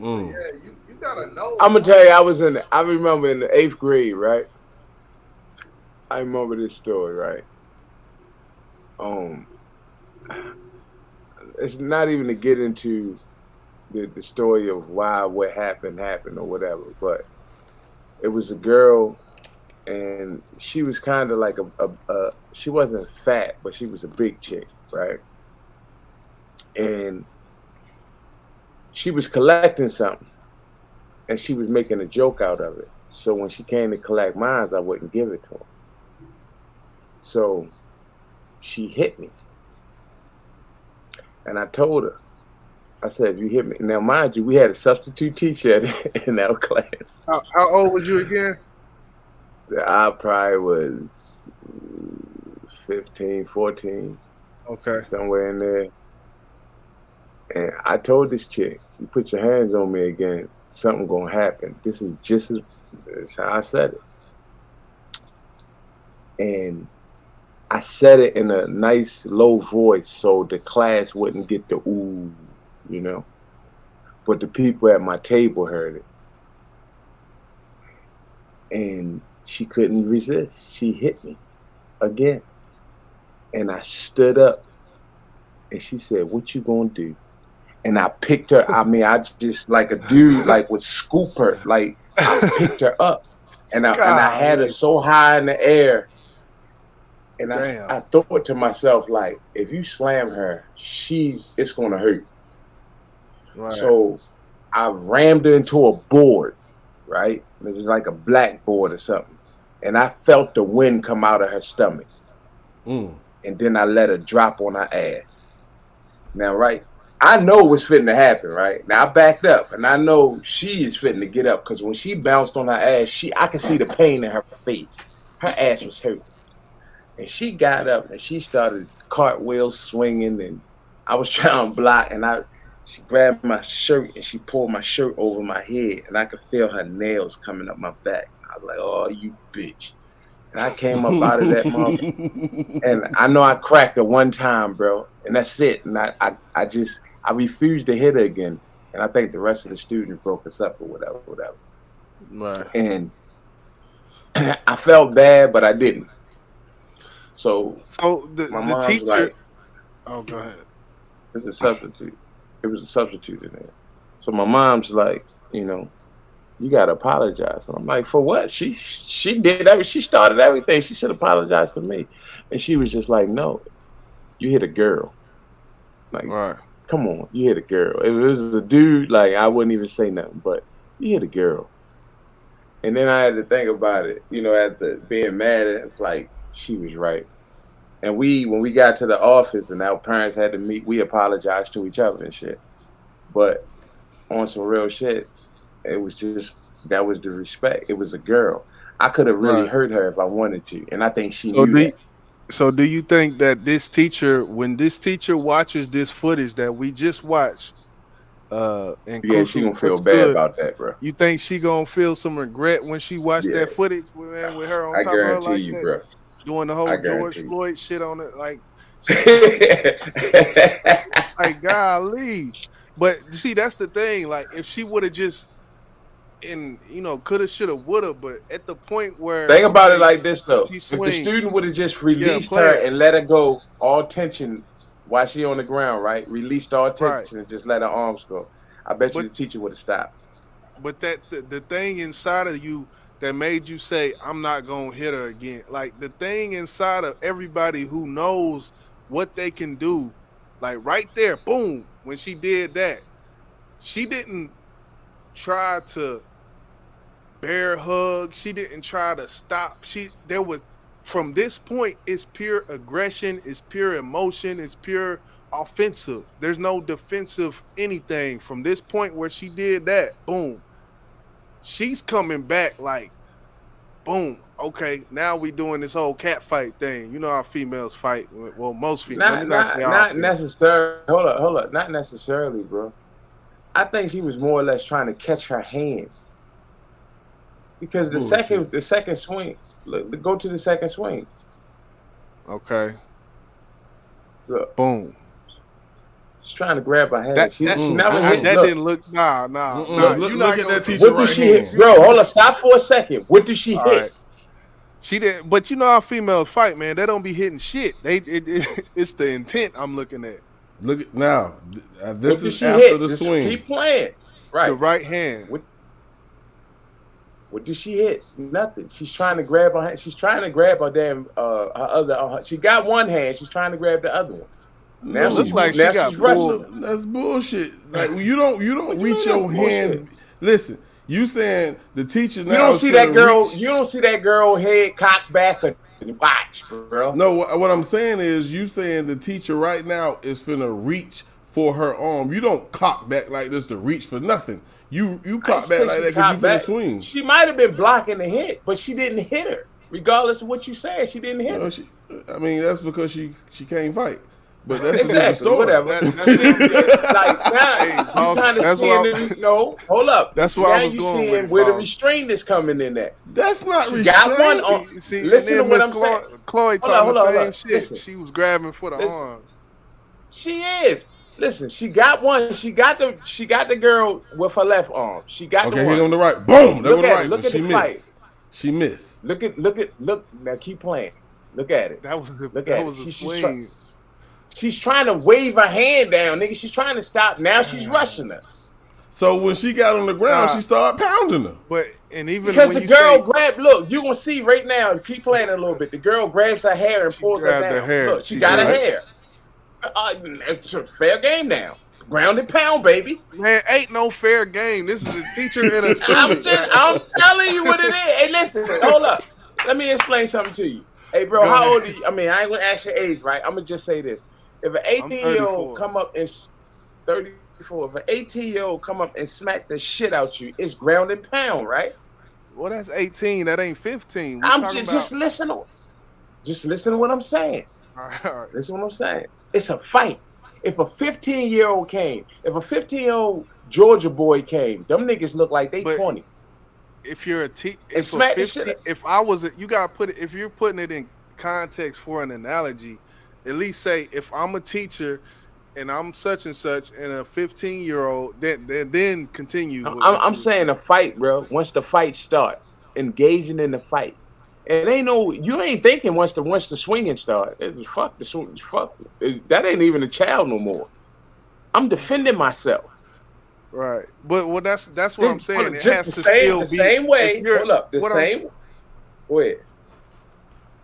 you gotta know. I'm gonna tell you, I remember in the 8th grade, right? I remember this story, right? It's not even to get into the story of why what happened or whatever, but it was a girl, and she was kind of like a she wasn't fat, but she was a big chick, right? And she was collecting something, and she was making a joke out of it. So when she came to collect mine, I wouldn't give it to her. So she hit me. And I told her, I said, if you hit me. Now, mind you, we had a substitute teacher in our class. How old was you again? I probably was 15, 14. Okay. Somewhere in there. And I told this chick, you put your hands on me again, something gonna happen. This is just as how I said it. And I said it in a nice low voice so the class wouldn't get the ooh, you know. But the people at my table heard it. And she couldn't resist. She hit me again. And I stood up and she said, what you gonna do? And I picked her, I just like a dude like would scoop her. Like I picked her up and I had her so high in the air. And I thought to myself, like, if you slam her, it's gonna hurt. Right. So I rammed her into a board, right? It was like a blackboard or something. And I felt the wind come out of her stomach. And then I let her drop on her ass. Now, right, I know what's fitting to happen, right? Now I backed up and I know she is fitting to get up because when she bounced on her ass, I could see the pain in her face. Her ass was hurting. And she got up and she started cartwheels swinging, and I was trying to block, and she grabbed my shirt and she pulled my shirt over my head, and I could feel her nails coming up my back. I was like, oh, you bitch. And I came up out of that motherfucker. And I know I cracked her one time, bro. And that's it. And I refused to hit her again. And I think the rest of the students broke us up or whatever. Right. And I felt bad, but I didn't. So the teacher. Like, oh, go ahead. It's a substitute. It was a substitute in there. So my mom's like, you gotta apologize. And I'm like, for what? She started everything. She should apologize to me. And she was just like, no, you hit a girl. Like, right. Come on, you hit a girl. If it was a dude, like, I wouldn't even say nothing, but you hit a girl. And then I had to think about it, after being mad at it, like, she was right. And when we got to the office and our parents had to meet, we apologized to each other and shit. But on some real shit, it was just, that was the respect. It was a girl. I could have really Right. hurt her if I wanted to, and I think she So knew that. do you think that this teacher, when this teacher watches this footage that we just watched, in Yeah, she Crucial gonna feel bad Understood, about that, bro. you think she gonna feel some regret when she watched Yeah, that footage, man, with her on I top of her guarantee like you, that, bro. doing the I whole George guarantee you. Floyd shit on it, like like golly. But you see, that's the thing. Like, if she would have just, coulda, shoulda, woulda, but at the point where, Think about it okay, like this though: she if the swing, student would have just yeah, released play her it and let her go, all tension while she on the ground, right? Released all right. tension and just let her arms go. I bet you But the teacher would have stopped. but that the thing inside of you that made you say, I'm not gonna hit her again. Like, the thing inside of everybody who knows what they can do, like right there, boom, when she did that, she didn't try to bear hug. She didn't try to stop. There was, from this point, it's pure aggression, it's pure emotion, it's pure offensive. There's no defensive anything. From this point where she did that, boom, she's coming back like, boom, okay, now we doing this whole cat fight thing. You know how females fight. Well, most females. Let me not say all Not females. necessarily. Hold up. Not necessarily, bro. I think she was more or less trying to catch her hands. Because the second swing, look, go to the second swing. Okay. Look, boom. She's trying to grab her hand. She never hit. That look, didn't look. Nah. Look at that teacher what did right she hand. hit, bro? Hold on, stop for a second. What did she hit? Right. She did, but you know how females fight, man. They don't be hitting shit. It's the intent I'm looking at. Look at now. This What did is she after hit? the Just swing. keep playing. Right. The right hand. What did she hit? Nothing. She's trying to grab her hand. She's trying to grab her damn her other. She got one hand. She's trying to grab the other one. Now she's like she got she's rushing. That's bullshit. Like, you don't reach that's your hand. Listen, you saying the teacher now. You don't see that girl. Reach. You don't see that girl head cocked back or watch, bro. No, what I'm saying is, you saying the teacher right now is finna reach for her arm. You don't cock back like this to reach for nothing. You cock back like that because you finna swing. She might have been blocking the hit, but she didn't hit her. Regardless of what you said, she didn't hit her. I mean, that's because she can't fight. But that's exactly, a different story. whatever. Like now, you kind of seeing no. Hold up. That's why now I was you going seeing with it, where the boss. restraint is coming in at. That's not She restraint. got one on. See, Listen to and what then I'm saying. Chloe Hold talking on, the same shit. Listen. She was grabbing for the Listen. arm. She is. Listen, she got one. She got the girl with her left arm. She got the one. hit on the right. Boom. That Look was at right. it. Look at she the missed. fight. She missed. Look. Now keep playing. Look at it. That was a swing. She's trying to wave her hand down, nigga. She's trying to stop. Now she's rushing her. So when she got on the ground, she started pounding her. But even because when the girl grabbed. Look, you gonna see right now. Keep playing a little bit. The girl grabs her hair and pulls her down. grabbed her hair. Look, she got her hair. It's a fair game now. Ground and pound, baby. Man, ain't no fair game. This is a teacher and a student. I'm telling you what it is. Hey, listen, hold up. Let me explain something to you. Hey, bro, how old are you? I mean, I ain't gonna ask your age, right? I'm gonna just say this. If an 18-year-old come up and 34, if an 18-year-old come up and smack the shit out you, it's ground and pound, right? Well, that's 18. That ain't 15. I'm just listen. Just listen to what I'm saying. All right. Listen to what I'm saying. It's a fight. If a 15-year-old came, if a 15-year-old Georgia boy came, them niggas look like they 20. If you're if I was you gotta put it, if you're putting it in context for an analogy, at least say if I'm a teacher and I'm such and such and a 15-year-old, then continue. I'm saying a fight, bro. Once the fight start, engaging in the fight. And you ain't thinking once the swinging start. Fuck the swing. That ain't even a child no more. I'm defending myself. Right, but that's what I'm saying. It has to still be the same way. Hold up, the same way.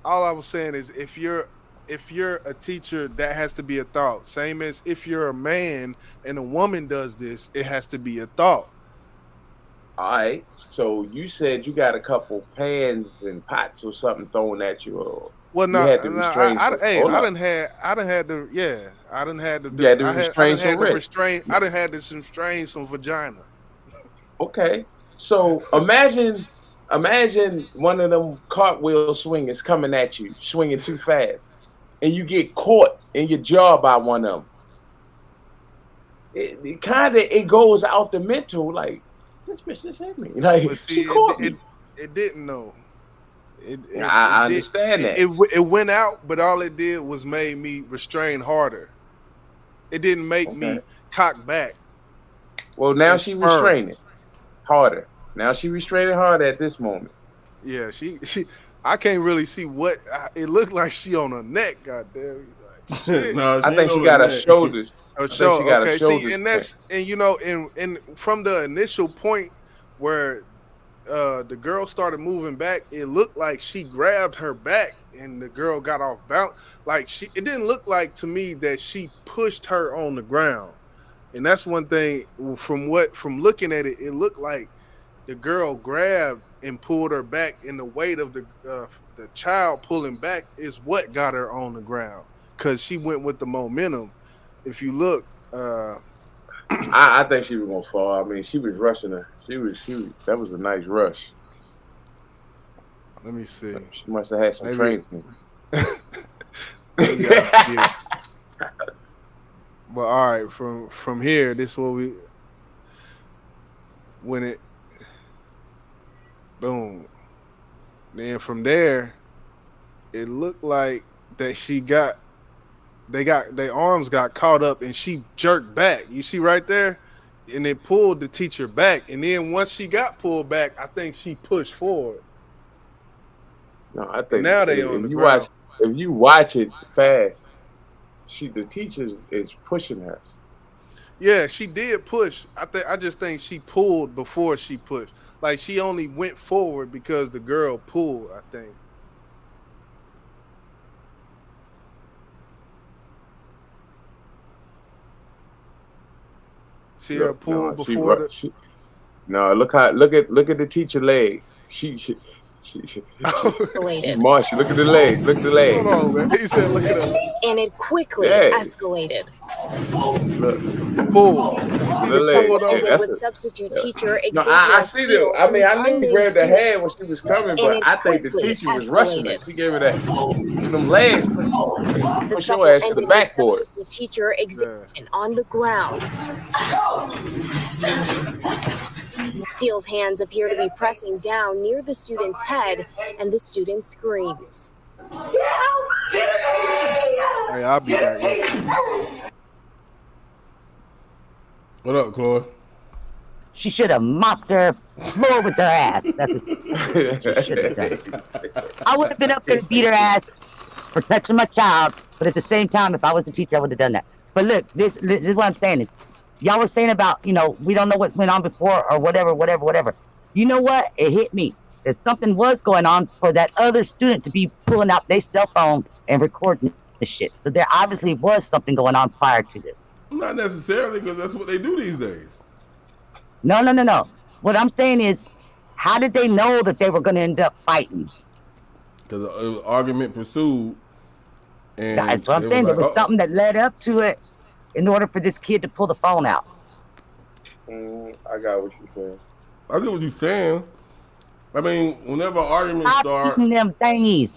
All I was saying is if you're a teacher, that has to be a thought. Same as if you're a man and a woman does this, it has to be a thought. All right. So you said you got a couple pans and pots or something thrown at you. Well, You no, had to no, restrain some. Hold I up. done had, I done had to You had to I restrain done some had to wrist. restrain, I done had to restrain some vagina. Okay. So imagine one of them cartwheel swingers coming at you, swinging too fast, and you get caught in your jaw by one of them. It kind of it goes out the mental like this bitch just hit me. Like But she see, caught me. it didn't know. I Did understand that. it went out, but all it did was made me restrain harder. It didn't make Okay. me cock back Well, now and she spur. restraining harder. Now she restraining harder at this moment. Yeah, she I can't really see what it looked like. She on her neck. Goddamn. Like, shit. No, I think she ain't got on her that. shoulders. Oh, I think sure. she got her Okay. See, shoulders and bent. that's and you know, and from the initial point where the girl started moving back, it looked like she grabbed her back and the girl got off balance. Like it didn't look like to me that she pushed her on the ground. And that's one thing from looking at it, it looked like the girl grabbed and pulled her back, and the weight of the child pulling back is what got her on the ground because she went with the momentum. If you look, I think she was gonna fall. I mean, she was rushing her. She was. That was a nice rush. let me see. She must have had some Maybe- training. Yeah. But all right, from here, this is what we when it boom. Then from there, it looked like that their arms got caught up and she jerked back. You see right there? And it pulled the teacher back. And then once she got pulled back, I think she pushed forward. No, I think now they on if the you ground. if you watch it fast, the teacher is pushing her. Yeah, she did push. I just think she pulled before she pushed. Like she only went forward because the girl pulled, I think. See her pull before look at the teacher legs. She Marsha, look at the legs. Look at the legs. Hold on, man. He said, look at her. And it quickly Yeah. escalated. Look. Pull. The scuffle ended with substitute teacher No, Xavier I see Steele them. I mean, I knew and he unnamed grabbed the student, head when she was coming, and but it I think the quickly teacher was rushing her. escalated. She gave her that. Them legs. The Push scuffle your ass to ended the with backboard. substitute teacher Xavier on the ground. Steele's hands appear to be pressing down near the student's head, and the student screams. Hey, I'll be back. What up, Chloe? She should have mopped her floor with her ass. That's what she should have done. I would have been up there to beat her ass for touching my child, but at the same time, if I was the teacher, I would have done that. But look, this is what I'm saying. Y'all were saying about, we don't know what went on before or whatever. You know what? It hit me. That something was going on for that other student to be pulling out their cell phone and recording this shit. So there obviously was something going on prior to this. Not necessarily, because that's what they do these days. No. What I'm saying is, how did they know that they were going to end up fighting? Because an argument pursued. And that's what I'm saying. There was something that led up to it in order for this kid to pull the phone out. I got what you're saying. I get what you're saying. I mean, whenever arguments start... eating them thingies.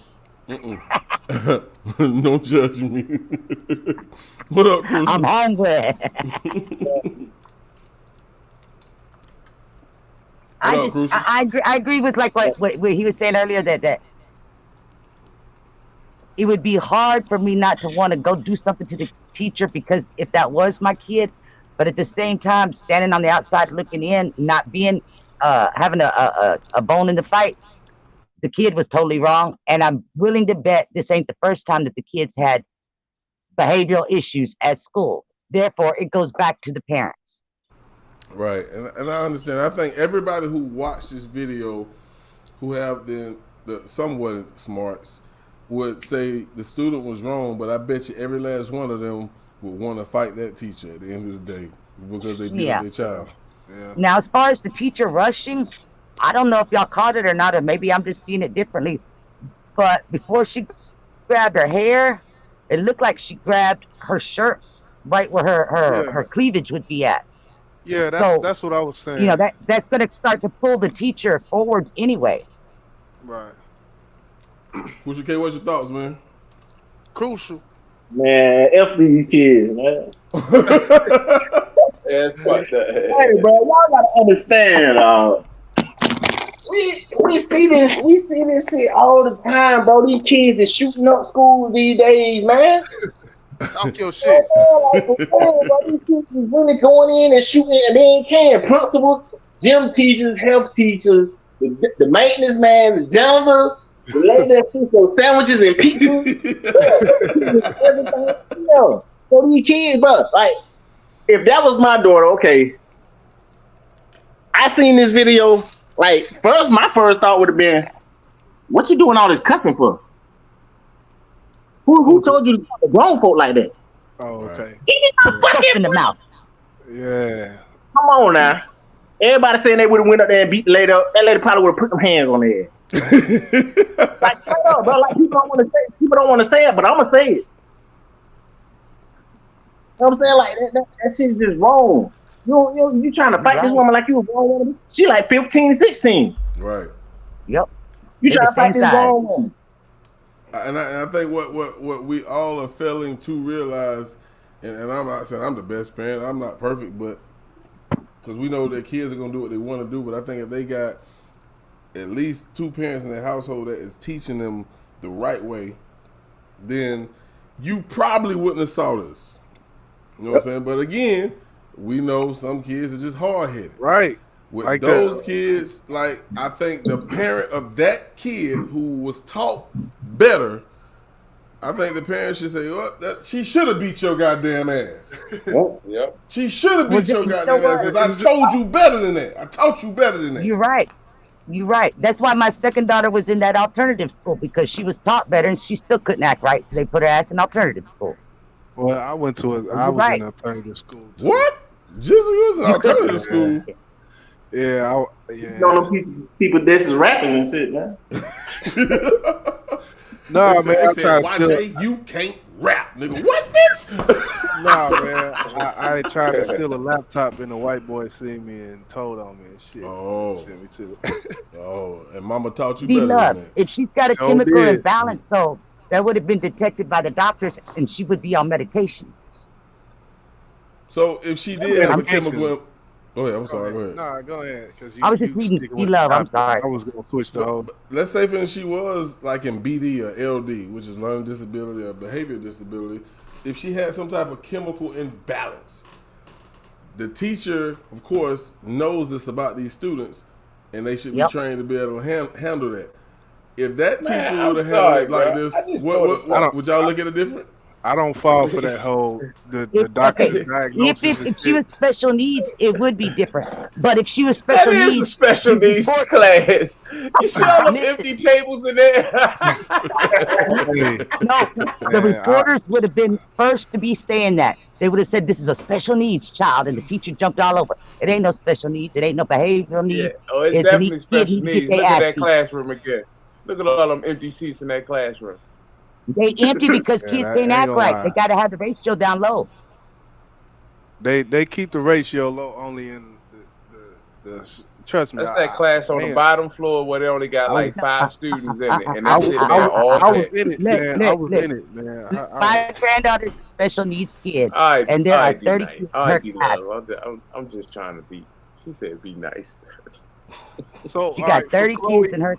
Don't judge me. What up, Crucial? I'm hungry. I agree with like what he was saying earlier that it would be hard for me not to want to go do something to the teacher because if that was my kid, but at the same time standing on the outside looking in, not being having a bone in the fight, the kid was totally wrong, and I'm willing to bet this ain't the first time that the kids had behavioral issues at school. Therefore, it goes back to the parents. Right, and I understand. I think everybody who watched this video, who have the somewhat smarts, would say the student was wrong, but I bet you every last one of them would want to fight that teacher at the end of the day because they beat up their child. Yeah. Now, as far as the teacher rushing, I don't know if y'all caught it or not, or maybe I'm just seeing it differently. But before she grabbed her hair. It looked like she grabbed her shirt right where her cleavage would be at. Yeah, So, that's what I was saying. you know, that's going to start to pull the teacher forward anyway. Right. Crucial K, what's your thoughts, man? Crucial. Man, F these kids, man. Yeah, fuck that. Hey, bro, y'all gotta understand. We see this shit all the time, bro. These kids is shooting up schools these days, man. Talk your shit. Like, for real, bro, these kids is really going in and shooting, and they ain't caring. Principals, gym teachers, health teachers, the maintenance man, the janitor, the lady that fixes those sandwiches and pizzas. Everything. Yeah. So these kids, bro, like, if that was my daughter, okay. I seen this video. Like, my first thought would have been, what you doing all this cussing for? Who told you to talk to grown folk like that? Oh, okay. Get in the mouth. Yeah. Come on now. Everybody saying they would have went up there and beat the lady up. That lady probably would have put them hands on their head. Like, straight up, bro. Like, people don't want to say it, but I'm gonna say it. You know what I'm saying? Like, that shit's just wrong. You trying to fight this woman like you a grown woman? She like 15, 16. Right. Yep. You trying to fight this grown woman? And I think what we all are failing to realize, and I'm not saying I'm the best parent, I'm not perfect, but because we know that kids are going to do what they want to do, but I think if they got at least two parents in their household that is teaching them the right way, then you probably wouldn't have saw this. You know what I'm saying? But again, we know some kids are just hard-headed. Right. With like those kids, like, I think the parent of that kid who was taught better, I think the parents should say, well, she should have beat your goddamn ass. Yep. She should have beat your goddamn ass because I told you better than that. I taught you better than that. You're right. That's why my second daughter was in that alternative school, because she was taught better and she still couldn't act right, so they put her ass in alternative school. Well, I was in alternative school too. What? Just was in alternative school. Yeah, You know them people this is rapping and shit, man. No, man, I said, YJ, you can't rap, nigga. What, bitch? Nah, man, I ain't trying to steal a laptop and the white boy see me and told on me and shit. Oh, sent me to. And mama taught you better than that. If she's got a chemical imbalance, though, that would have been detected by the doctors, and she would be on medication. So if she did have a chemical, go ahead. I'm sorry. Go ahead. Nah, go ahead. I was just reading C-Love. I'm sorry. I was gonna switch the whole. Let's say if she was like in BD or LD, which is learning disability or behavior disability, if she had some type of chemical imbalance, the teacher, of course, knows this about these students, and they should be trained to be able to handle that. If that teacher would have handled it like this, what would y'all look at it different? I don't fall for that whole the doctor's diagnosis. If she was special needs, it would be different. But if she was special needs, that is a special needs class. You see all them empty tables in there? No, the reporters would have been first to be saying that. They would have said this is a special needs child, and the teacher jumped all over. It ain't no special needs. It ain't no behavioral needs. Yeah. Oh, it's definitely special needs. Look at that classroom again. Look at all them empty seats in that classroom. They empty because kids can't act right. They got to have the ratio down low. They keep the ratio low only in the trust me. That's that class on the bottom floor where they only got like 5 students in it, and that's it there all day. I was in it, man. I was in it, man. My granddaughter's a special needs kid, and there are 30 kids in her class. I'm just trying to be. She said, "Be nice." So she got 30 kids in her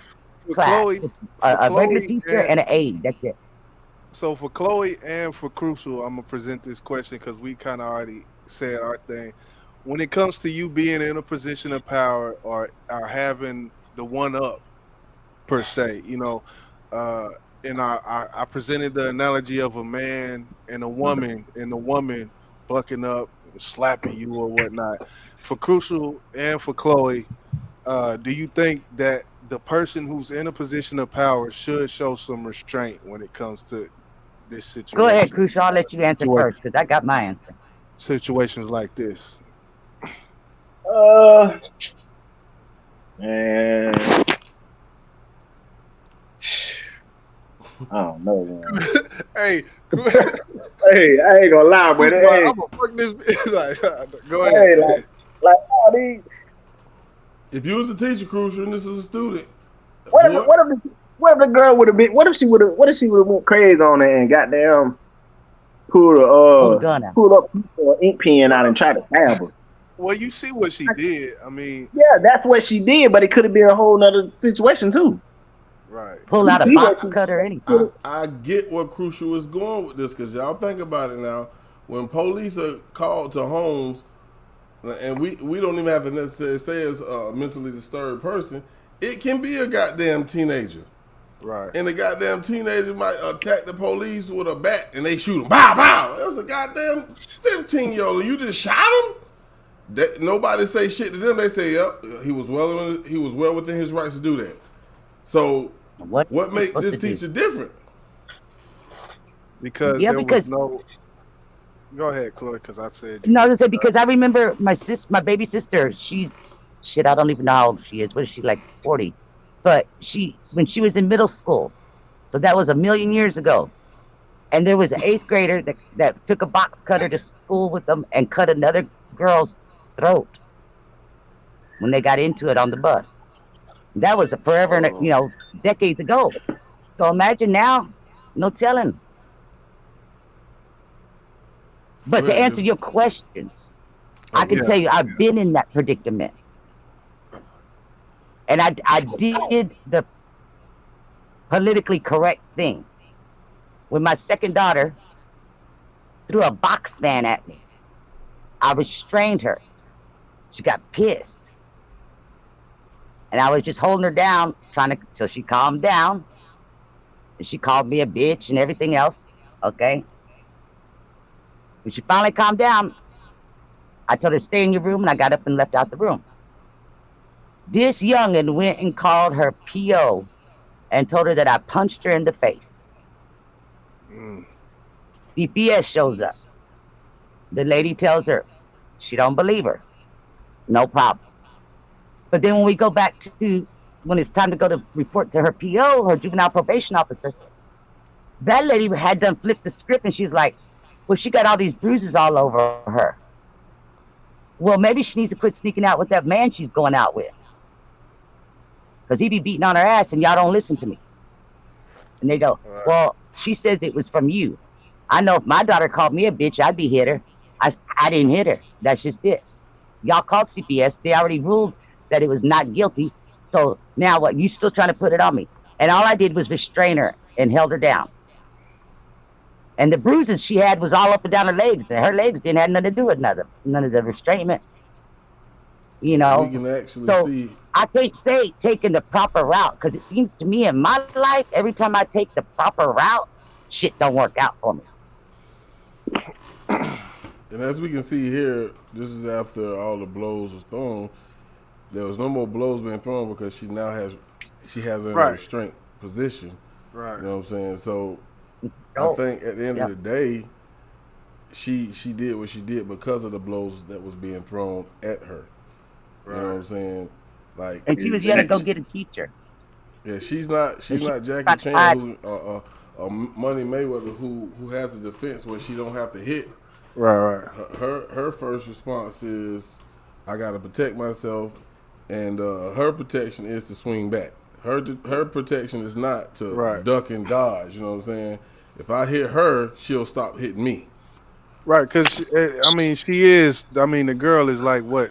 class. A regular teacher and an aide. That's it. So for Chloe and for Crucial, I'm gonna present this question because we kind of already said our thing. When it comes to you being in a position of power or having the one up per se, you know, and I presented the analogy of a man and a woman, and the woman bucking up, slapping you or whatnot. For Crucial and for Chloe, do you think that the person who's in a position of power should show some restraint when it comes to this situation? Go ahead, Crucial. I'll let you answer first because I got my answer. Situations like this. Man. I don't know, man. Hey, Hey, I ain't gonna lie, but hey, I'm gonna fuck this bitch. Like, go ahead. hey, like all these. If you was a teacher, Crucial, and this was a student, What boy, if the girl would have been? What if she would have went crazy on it and goddamn Pull the gun out. pulled up an ink pen out and tried to stab her? Well, you see what she did. I mean, Yeah, that's what she did, but it could have been a whole nother situation too. right. Pull out a See what box she- cutter or anything. I get where Crucial is going with this, because y'all think about it now. When police are called to homes, and we don't even have to necessarily say it's a mentally disturbed person, it can be a goddamn teenager. Right. And the goddamn teenager might attack the police with a bat and they shoot him. Bow, bow. That's a goddamn 15-year-old. You just shot him? Nobody say shit to them. They say, yep, he was well within his rights to do that. So what makes this teacher different? Because was no. Go ahead, Chloe, because I said. No, I said because I remember my baby sister. She's shit. I don't even know how old she is. What is she, like 40? But when she was in middle school, so that was a million years ago, and there was an 8th grader that took a box cutter to school with them and cut another girl's throat when they got into it on the bus. That was forever, decades ago. So imagine now, no telling. But to answer your question, I can tell you I've been in that predicament. And I did the politically correct thing. When my second daughter threw a box fan at me, I restrained her. She got pissed. And I was just holding her down, till she calmed down. And she called me a bitch and everything else, okay? When she finally calmed down, I told her, stay in your room, and I got up and left out the room. This youngin' went and called her PO and told her that I punched her in the face. DPS shows up. The lady tells her she don't believe her. No problem. But then when we go back to when it's time to go to report to her PO, her juvenile probation officer, that lady had done flipped the script, and she's like, well, she got all these bruises all over her. Well, maybe she needs to quit sneaking out with that man she's going out with. Because he be beating on her ass and y'all don't listen to me. And they go, well, she says it was from you. I know if my daughter called me a bitch, I'd be hit her. I didn't hit her. That's just it. Y'all called CPS. They already ruled that it was not guilty. So now what? You still trying to put it on me? And all I did was restrain her and held her down. And the bruises she had was all up and down her legs. And her legs didn't have nothing to do with none of the restrainment. You know? We can actually see. I can't say taking the proper route, because it seems to me in my life, every time I take the proper route, shit don't work out for me. And as we can see here, this is after all the blows was thrown. There was no more blows being thrown because she has her in a restraint position. Right. You know what I'm saying? So I think at the end of the day, she did what she did because of the blows that was being thrown at her. You know what I'm saying? Like, and she was gonna go get a teacher. Yeah, she's not Jackie Chan who Money Mayweather who has a defense where she don't have to hit. Right. Her first response is, I gotta protect myself, and her protection is to swing back. Her protection is not to duck and dodge. You know what I'm saying? If I hit her, she'll stop hitting me. Right, because she is. I mean, the girl is like what,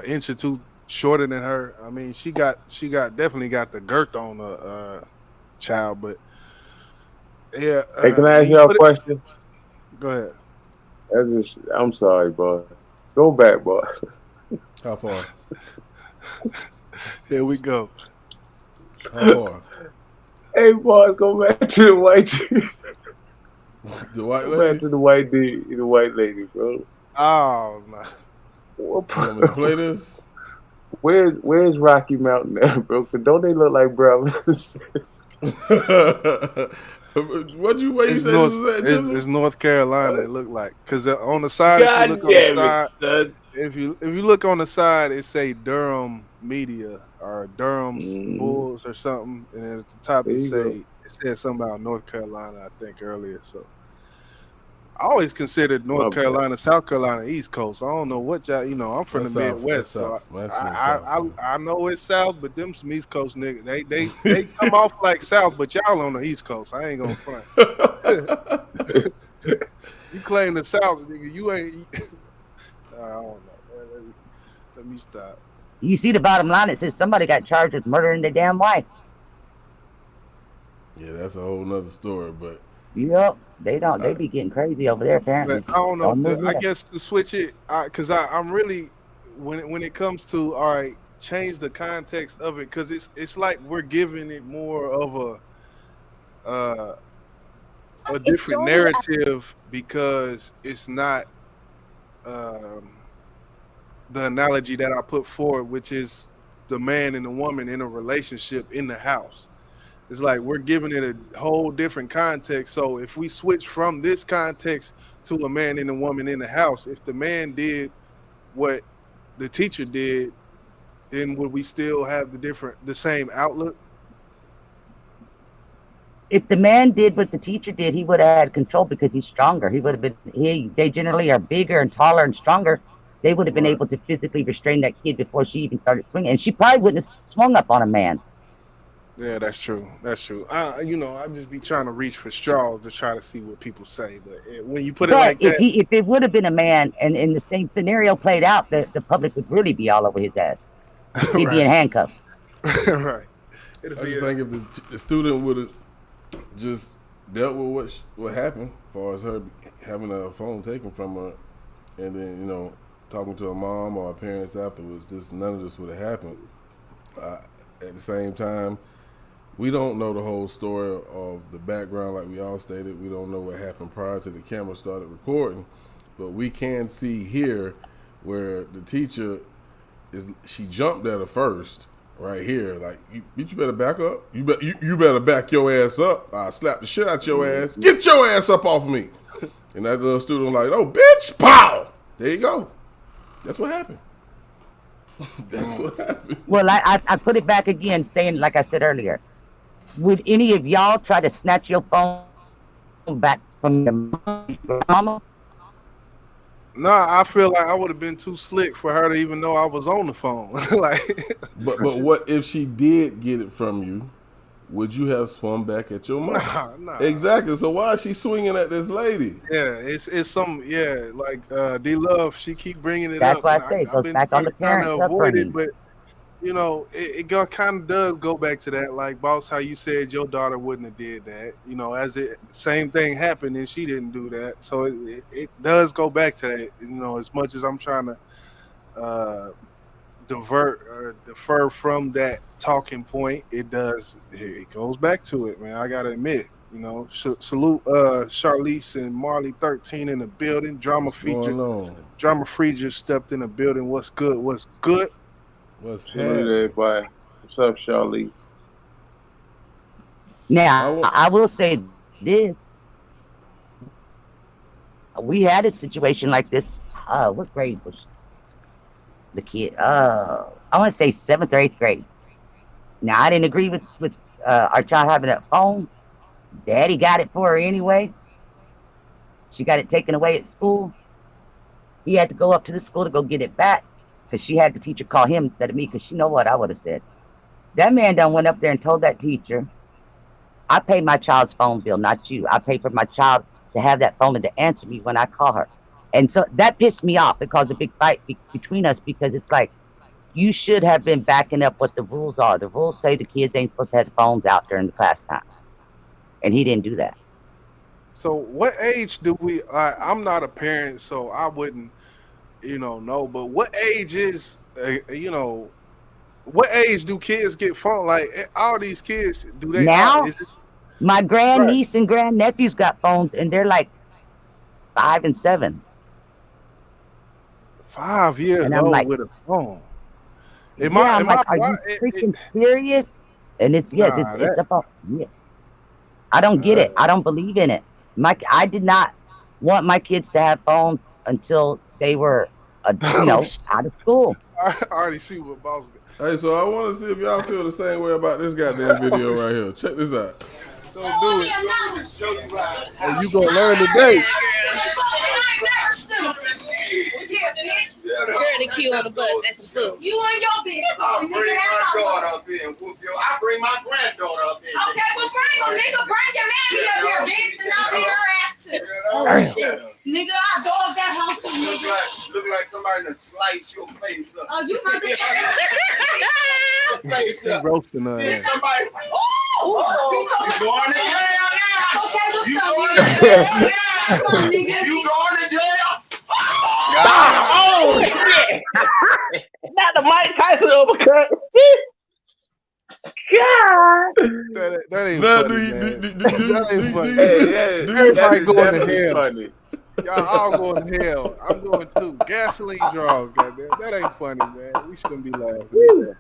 inch or two shorter than her. I mean, she definitely got the girth on the child, but yeah. Hey, can I ask y'all a question? Go ahead. I'm sorry, boss. Go back, boss. How far? Here we go. How far? Hey, boss, go back to the white dude. The white lady? Go back to the white dude, the white lady, bro. Oh, no. You want me to play this? Where's Rocky Mountain at, bro? Cause don't they look like brothers? What you say? It's North Carolina. It looked like because on the side, if you look on the side, it say Durham Media or Durham's Bulls or something, and then at the top it say It said something about North Carolina, I think, earlier. So I always considered North Carolina, South Carolina, East Coast. I don't know what y'all. I'm from That's the south. Midwest, That's so south. That's from the I, south, I, man. I know it's South, but them some East Coast niggas. They come off like South, but y'all on the East Coast. I ain't gonna front. You claim the South, nigga. You ain't. I don't know. Let me stop. You see the bottom line. It says somebody got charged with murdering their damn wife. Yeah, that's a whole nother story, but. Yep, they don't. They be getting crazy over there, apparently. But I don't know. I guess to switch it, because I'm really when it comes to all right, change the context of it, because it's like we're giving it more of a different narrative because it's not the analogy that I put forward, which is the man and the woman in a relationship in the house. It's like we're giving it a whole different context. So if we switch from this context to a man and a woman in the house, if the man did what the teacher did, then would we still have the same outlook? If the man did what the teacher did, he would have had control because he's stronger. He would have been. They generally are bigger and taller and stronger. They would have been able to physically restrain that kid before she even started swinging, and she probably wouldn't have swung up on a man. Yeah, that's true. That's true. I just be trying to reach for straws to try to see what people say. But when you put it like that, if it would have been a man, and in the same scenario played out, the public would really be all over his ass. He'd be in handcuffs. Right. I just think if the student would have just dealt with what happened, as far as her having a phone taken from her, and then talking to her mom or her parents afterwards, just none of this would have happened. At the same time, we don't know the whole story of the background, like we all stated. We don't know what happened prior to the camera started recording, but we can see here where the teacher she jumped at her first, right here. Like, you better back up. You better back your ass up. I slap the shit out your ass. Get your ass up off of me. And that little student was like, oh, bitch, pow. There you go. That's what happened. That's what happened. Well, I put it back again, saying, like I said earlier, would any of y'all try to snatch your phone back from your mama? Nah, I feel like I would have been too slick for her to even know I was on the phone. But what if she did get it from you? Would you have swung back at your mom? Nah. Exactly. So why is she swinging at this lady? Yeah, it's some like D Love. She keep bringing it That's up. That's why I say it goes back on the parents' upbringing. But it kind of does go back to that. Like, boss, how you said your daughter wouldn't have did that. As it same thing happened and she didn't do that. So it does go back to that. As much as I'm trying to divert or defer from that talking point, it goes back to it, man. I gotta admit, salute Charlize and Marley 13 in the building. Drama Free just stepped in the building. What's good? What's happening? What's up, Charlize? Now, I will say this. We had a situation like this. What grade was the kid? I want to say 7th or 8th grade. Now, I didn't agree with our child having that phone. Daddy got it for her anyway. She got it taken away at school. He had to go up to the school to go get it back because she had the teacher call him instead of me, because you know what I would have said. That man done went up there and told that teacher, I pay my child's phone bill, not you. I pay for my child to have that phone and to answer me when I call her. And so that pissed me off. It caused a big fight between us, because it's like, you should have been backing up what the rules are. The rules say the kids ain't supposed to have phones out during the class time. And he didn't do that. So what age do we, I'm not a parent, so I wouldn't, know, but what age is, what age do kids get phone? Like, all these kids, do they? Now, my grandniece and grandnephews got phones, and they're like 5 and 7. 5 years old with a phone. I'm like, are you freaking serious? And it's it's about, I don't get it. I don't believe in it. I did not want my kids to have phones until they were, out of school. I already see what boss got. Hey, so I want to see if y'all feel the same way about this goddamn video right here. Check this out. Don't do it. Oh, you gonna learn today. Girl, the key on the bus. That's a fool. You and your bitch. I'll bring my daughter up here and whoop your. I'll bring my granddaughter up here. Okay, well bring them, nigga. Bring your mammy up here, bitch, and I'll beat her ass too. Oh shit, nigga, I dog that house too, nigga. Look like somebody that slice your face up. Oh, you heard the face up. Roasting her See, ass. somebody. Oh, you going to jail now? Okay, what's You up, going to jail now? What's up, nigga? You going to jail? Oh shit! Not the Mike Tyson uppercut. God, That ain't Nah, funny, man. That ain't funny. do you- Everybody going to hell. Funny. Y'all all going to hell. I'm going too. Gasoline draws, goddamn. That ain't funny, man. We shouldn't be laughing at that.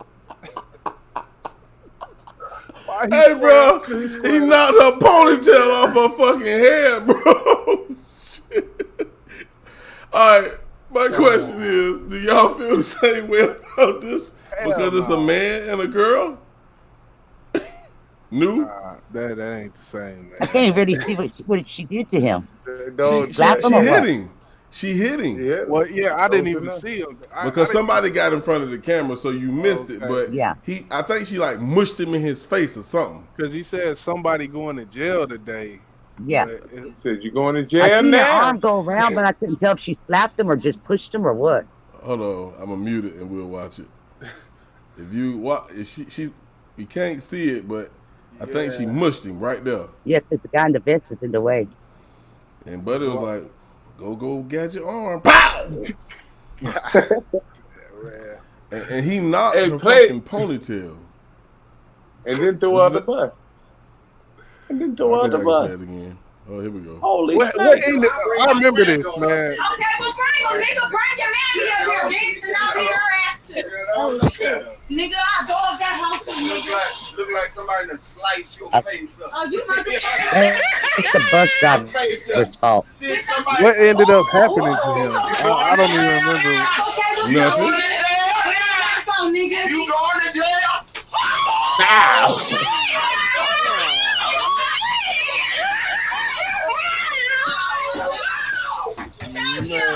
Hey, bro, he knocked her ponytail off her fucking head, bro. Shit. All right, my question is, do y'all feel the same way about this? Because it's a man and a girl? New? That ain't the same, man. I can't really see what she did to him. She Slap him or hit what? him. She hit him. Yeah. Well, yeah, I didn't even see him. Because somebody got in front of the camera, so you missed it. But Yeah. I think she like mushed him in his face or something. Because he said somebody going to jail today. Yeah. He said you going to I jail seen her now? arm go around, but I couldn't tell if she slapped him or just pushed him or what. Hold on, I'm gonna mute it and we'll watch it. If you watch, you can't see it, but I think she mushed him right there. Yes, because the guy in the vest was in the way. And Buddy was like, "Go, get your arm!" Pow! and he knocked her fucking ponytail. And then threw out the bus. And then threw out the bus. Again. Oh, here we go. Holy What shit. I remember this, man. Okay, well bring them, nigga. Bring your mammy up here, bitch, and I'll beat her ass too. Oh shit, nigga, I dog that house too, nigga. Look like somebody that slice your face up. Oh, you heard the It's the bus driver's fault. What ended up happening to him? I don't even remember. Nothing. Nigga. You going to jail? Ow.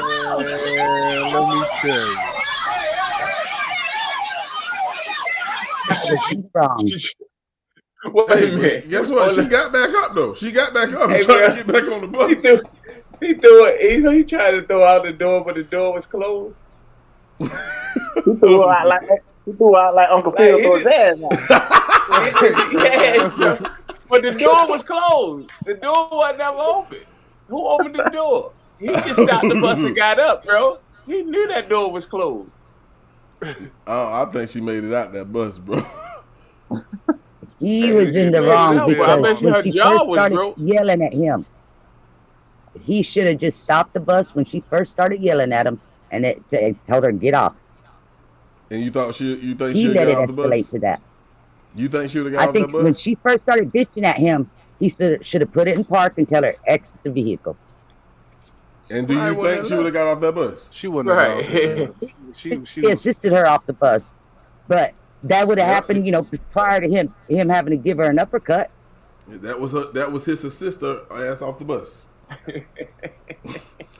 Man, let me tell you. She's wrong. Wait a minute. Guess what? She got back up though. She got back up and Hey, tried man. to get back on the bus. He threw it. You know, he tried to throw out the door, but the door was closed. He threw out like Uncle Phil Like, threw his ass out. Yeah, but the door was closed. The door was never open. Who opened the door? He just stopped the bus and got up, bro. He knew that door was closed. I think she made it out that bus, bro. He was in the wrong I because bet you her when she jaw first was started broke. yelling at him, he should have just stopped the bus when she first started yelling at him and told her to get off. And you think He she'd let get it off the escalate bus? to that. You think she would have got I off that think bus? when she first started bitching at him, he should have put it in park and tell her exit the vehicle. And do you think she would have got off that bus? She wouldn't have. Right. She He assisted her off the bus, but that would have happened, prior to him having to give her an uppercut. That was his assistant ass off the bus.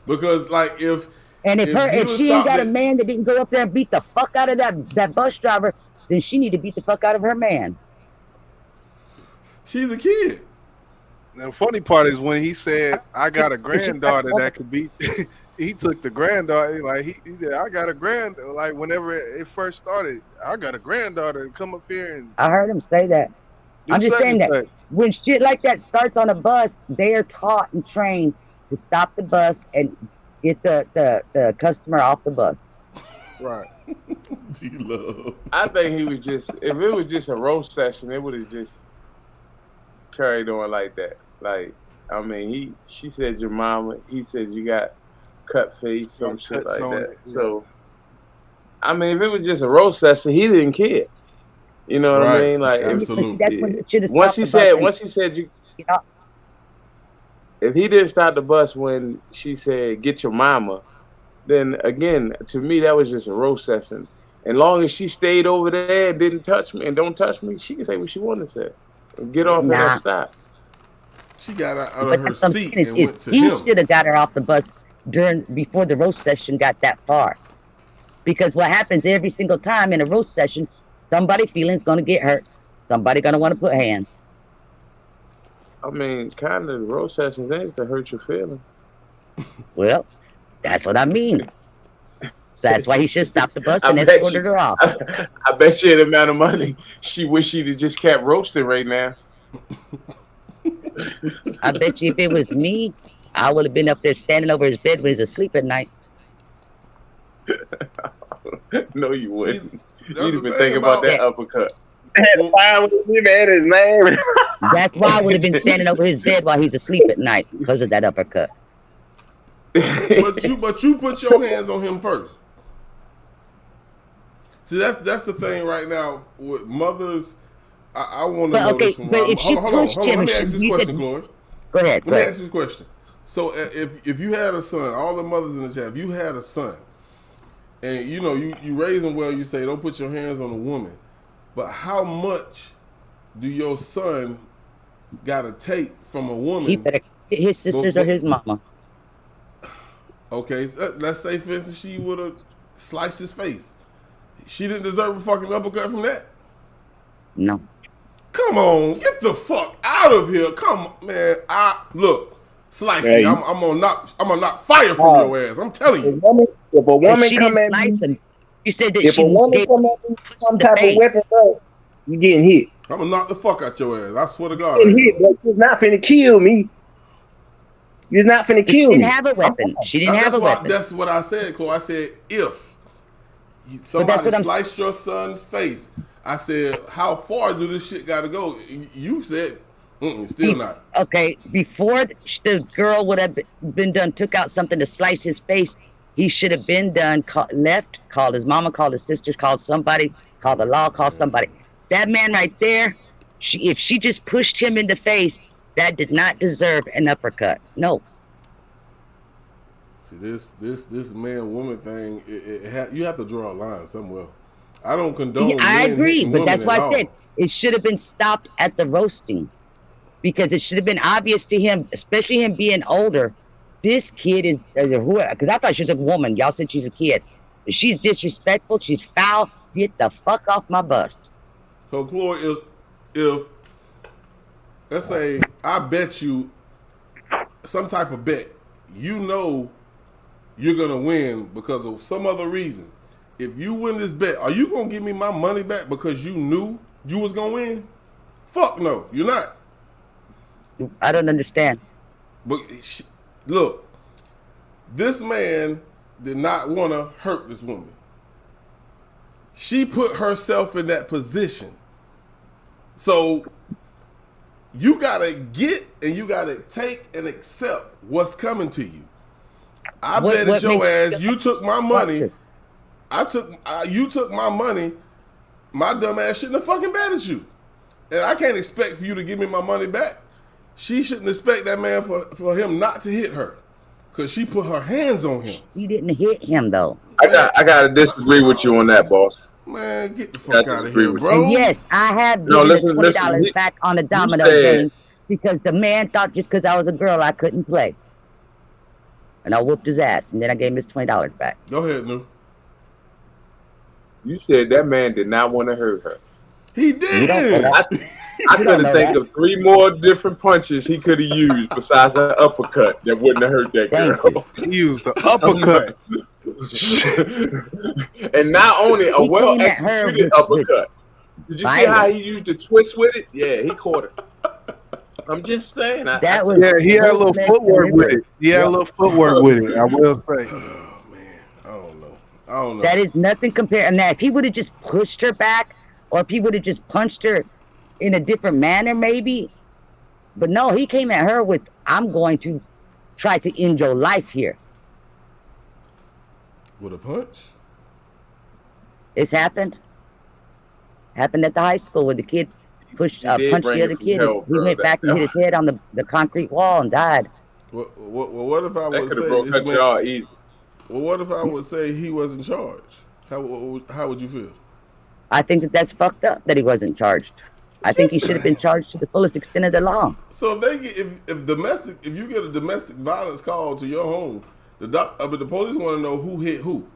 Because like if And if he she ain't got a it- man that didn't go up there and beat the fuck out of that bus driver, then she need to beat the fuck out of her man. she's a kid. The funny part is when he said, "I got a granddaughter that could beat." He took the granddaughter, like he said, "I got a like whenever it first started, I got a granddaughter to come up here and." I heard him say that. do I'm just such saying and that such. when shit like that starts on a bus, they are taught and trained to stop the bus and get the customer off the bus. Right. D-Love. I think he was just, if it was just a roast session, it would have just carried on like that. Like, I mean, she said your mama, he said you got cut face, some shit like that. So, I mean, if it was just a roast session, he didn't care. You know what I mean? Like, absolutely. That's when it should have once he stopped the bus. said you, if he didn't stop the bus when she said get your mama, then again, to me that was just a roast session. And long as she stayed over there and didn't touch me and don't touch me, she can say what she wanted to say. And get off of that stop. She got out But of her that's what I'm seat saying and is went to he him. should have got her off the bus before the roast session got that far. Because what happens every single time in a roast session, somebody's feelings gonna get hurt. Somebody gonna want to put hands. I mean, kind of the roast sessions ain't to hurt your feelings. Well, that's what I mean. So that's why he should stop the bus I and bet escorted you- her off. I bet you the amount of money she wish she'd have just kept roasting right now. I bet you if it was me, I would have been up there standing over his bed when he's asleep at night. No, you wouldn't. You'd have the been thing thinking about about- that uppercut. his name. That's why I would have been standing over his bed while he's asleep at night because of that uppercut. But you put your hands on him first. See, that's the thing right now with mothers. I want to But know okay, this from but if she hold on. pushed Let him, me ask this you question, said- Chloe. Go ahead. Let me ask this question. So if you had a son, all the mothers in the chat, if you had a son, and you know you raise him well, you say don't put your hands on a woman, but how much do your son gotta take from a woman? He better hit his sisters or his mama. Okay, so let's say for instance she would have sliced his face. She didn't deserve a fucking uppercut from that. No. Come on, get the fuck out of here. Come on, man. Look, slice Hey. me. I'm gonna knock fire from your ass. I'm telling you. If a woman She come didn't at me, slice him. You said that if she a woman gave come at me with some the type face. of weapon, bro, you getting hit. I'm gonna knock the fuck out your ass. I swear to God. Getting hit, but she's not finna kill me. You're not finna She kill didn't me. have a weapon. She didn't have a weapon. That's what I said, Chloe. I said if that's somebody what I'm- sliced your son's face, I said how far do this shit gotta go? You said still not. Okay, before the girl would have been done, took out something to slice his face, he should have been done, left, called his mama, called his sisters, called somebody, called the law, called somebody. That man right there, if she just pushed him in the face, that did not deserve an uppercut. No. See this man woman thing. You have to draw a line somewhere. I don't condone. I men agree, hitting but that's women why at I all. said it should have been stopped at the roasting, because it should have been obvious to him, especially him being older. This kid is because I thought she was a woman. Y'all said she's a kid. If she's disrespectful, she's foul. Get the fuck off my bus. So, Chloe, if let's say I bet you some type of bet, you know you're gonna win because of some other reason. If you win this bet, are you gonna give me my money back because you knew you was gonna win? Fuck no, you're not. I don't understand. But look, this man did not want to hurt this woman. She put herself in that position. So you gotta get and you gotta take and accept what's coming to you. I betted your ass. You took my money. You took my money. My dumb ass shouldn't have fucking betted you, and I can't expect for you to give me my money back. She shouldn't expect that man for him not to hit her, cause she put her hands on him. You didn't hit him though. I gotta disagree with you on that, boss. Man, get the fuck out of here, with bro. And yes, I have No, given listen, $20 back on a domino game because the man thought just because I was a girl I couldn't play, and I whooped his ass, and then I gave him his $20 back. Go ahead, Nu. You said that man did not want to hurt her. He did. I could have think of 3 more different punches he could have used besides an uppercut that wouldn't have hurt that girl. He used the uppercut. And not only a He well came at her executed uppercut. Did you see how he used the twist with it? Yeah, he caught it. I'm just saying. That was Yeah, he had a little footwork with it. He had a little footwork with it. I will say. Oh man, I don't know. That is nothing compared. And that if he would have just pushed her back, or if he would have just punched her in a different manner, maybe. But no, he came at her with, "I'm going to try to end your life here." With a punch? It's happened. Happened at the high school where the kid punched did the bring other it from kid. hell, He bro. went back and hit his head on the concrete wall and died. What if I That would could have say broke this her man? jaw easy. Well, what if I would say he wasn't charged? How would you feel? I think that's fucked up that he wasn't charged. I think he should have been charged to the fullest extent of the law. So if they get if you get a domestic violence call to your home, but the police want to know who hit who,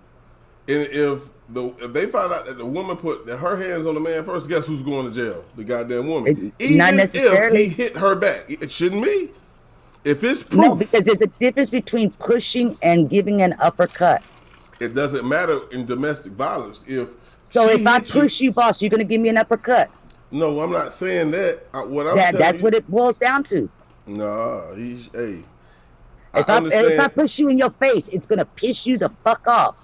and if they find out that the woman put her hands on the man first, guess who's going to jail? The goddamn woman. Even if he hit her back, it shouldn't be. If it's proof. No, because there's a difference between pushing and giving an uppercut. It doesn't matter in domestic violence. If I push you, boss, you're gonna give me an uppercut. No, I'm not saying that. That's what it boils down to. Nah, if I push you in your face, it's gonna piss you the fuck off.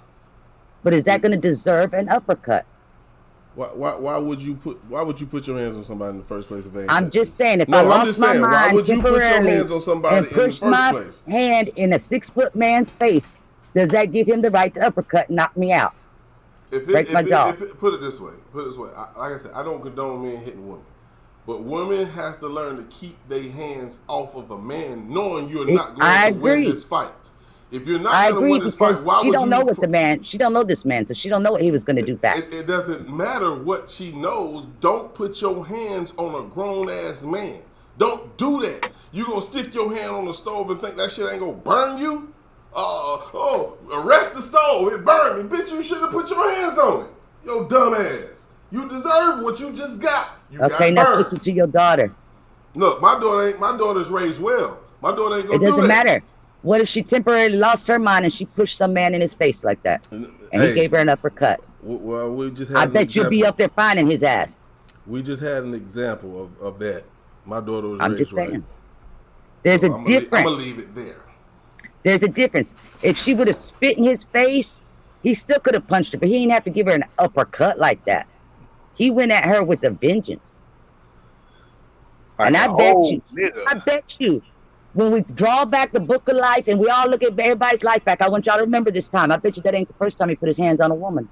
But is that gonna deserve an uppercut? Why would you put your hands on somebody in the first place if they ain't I'm just saying, if I lost my mind why would you put your hands on somebody and in the push first my place? hand in a 6-foot man's face, does that give him the right to uppercut and knock me out? Break my jaw. Put it this way. Like I said, I don't condone men hitting women. But women has to learn to keep their hands off of a man, knowing you're not going to win this fight. If you're not going to win this fight, why would you? She don't know what she don't know this man, so she don't know what he was going to do back. It doesn't matter what she knows. Don't put your hands on a grown-ass man. Don't do that. You going to stick your hand on the stove and think that shit ain't going to burn you? Arrest the stove. It burned me. Bitch, you should have put your hands on it. Yo, dumb ass. You deserve what you just got. You got burned. Now switch it to your daughter. Look, my daughter's raised well. My daughter ain't going to do that. It doesn't matter. What if she temporarily lost her mind and she pushed some man in his face like that? And he gave her an uppercut. Well, we just had I bet you'll be up there finding his ass. We just had an example of that. My daughter was raised right. There's a difference. I'm going to leave it there. There's a difference. If she would have spit in his face, he still could have punched her, but he didn't have to give her an uppercut like that. He went at her with a vengeance. And I bet you, when we draw back the book of life and we all look at everybody's life back, I want y'all to remember this time. I bet you that ain't the first time he put his hands on a woman.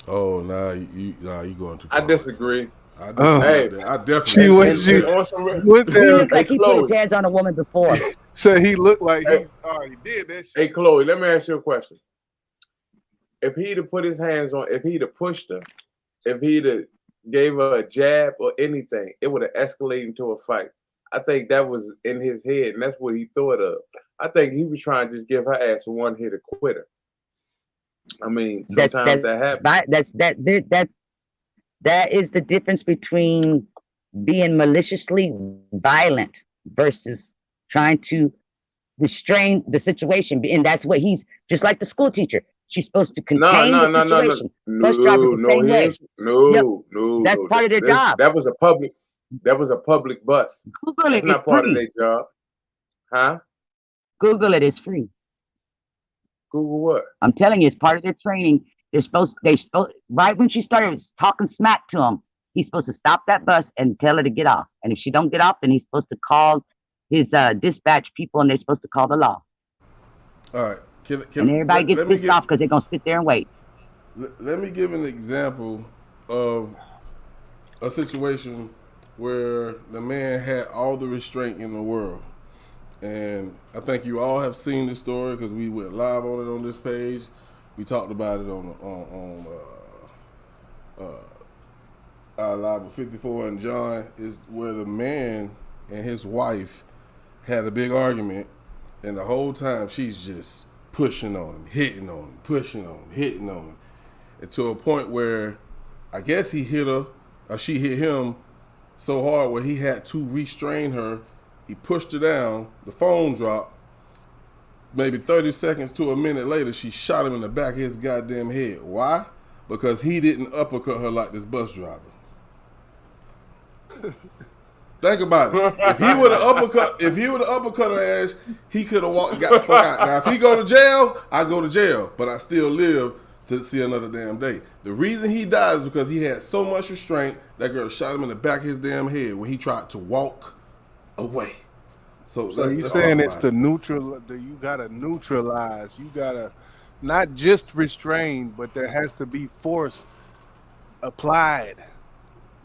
Oh, you going too far. I disagree. I definitely. He looked like he put his hands on a woman before. So he looked like he already did that shit. Hey, Chloe, let me ask you a question. If he'd have put his hands on, if he'd have pushed her, if he'd have gave her a jab or anything, it would have escalated into a fight. I think that was in his head, and that's what he thought of. I think he was trying to just give her ass a one-hitter quitter. I mean, sometimes that happens. That is the difference between being maliciously violent versus trying to restrain the situation. And that's what he's, just like the school teacher. She's supposed to contain the situation. No. That's part of their job. That was a public bus. Google it. It's not part of their job. Huh? Google it. It's free. Google what? I'm telling you, it's part of their training. They supposed right when she started talking smack to him, he's supposed to stop that bus and tell her to get off. And if she don't get off, then he's supposed to call his dispatch people, and they're supposed to call the law. All right. And everybody gets pissed off because they're gonna sit there and wait. Let me give an example of a situation where the man had all the restraint in the world. And I think you all have seen this story because we went live on it on this page. We talked about it on our live with 54 and John, is where the man and his wife had a big argument, and the whole time she's just pushing on him, hitting on him, pushing on him, hitting on him, and to a point where I guess he hit her, or she hit him so hard where he had to restrain her. He pushed her down, the phone dropped. Maybe 30 seconds to a minute later, she shot him in the back of his goddamn head. Why? Because he didn't uppercut her like this bus driver. Think about it. If he would have uppercut her ass, he could have got the fuck out. Now, if he go to jail, I go to jail, but I still live to see another damn day. The reason he died is because he had so much restraint, that girl shot him in the back of his damn head when he tried to walk away. So you're saying it's the neutral. You gotta neutralize. You gotta not just restrain, but there has to be force applied.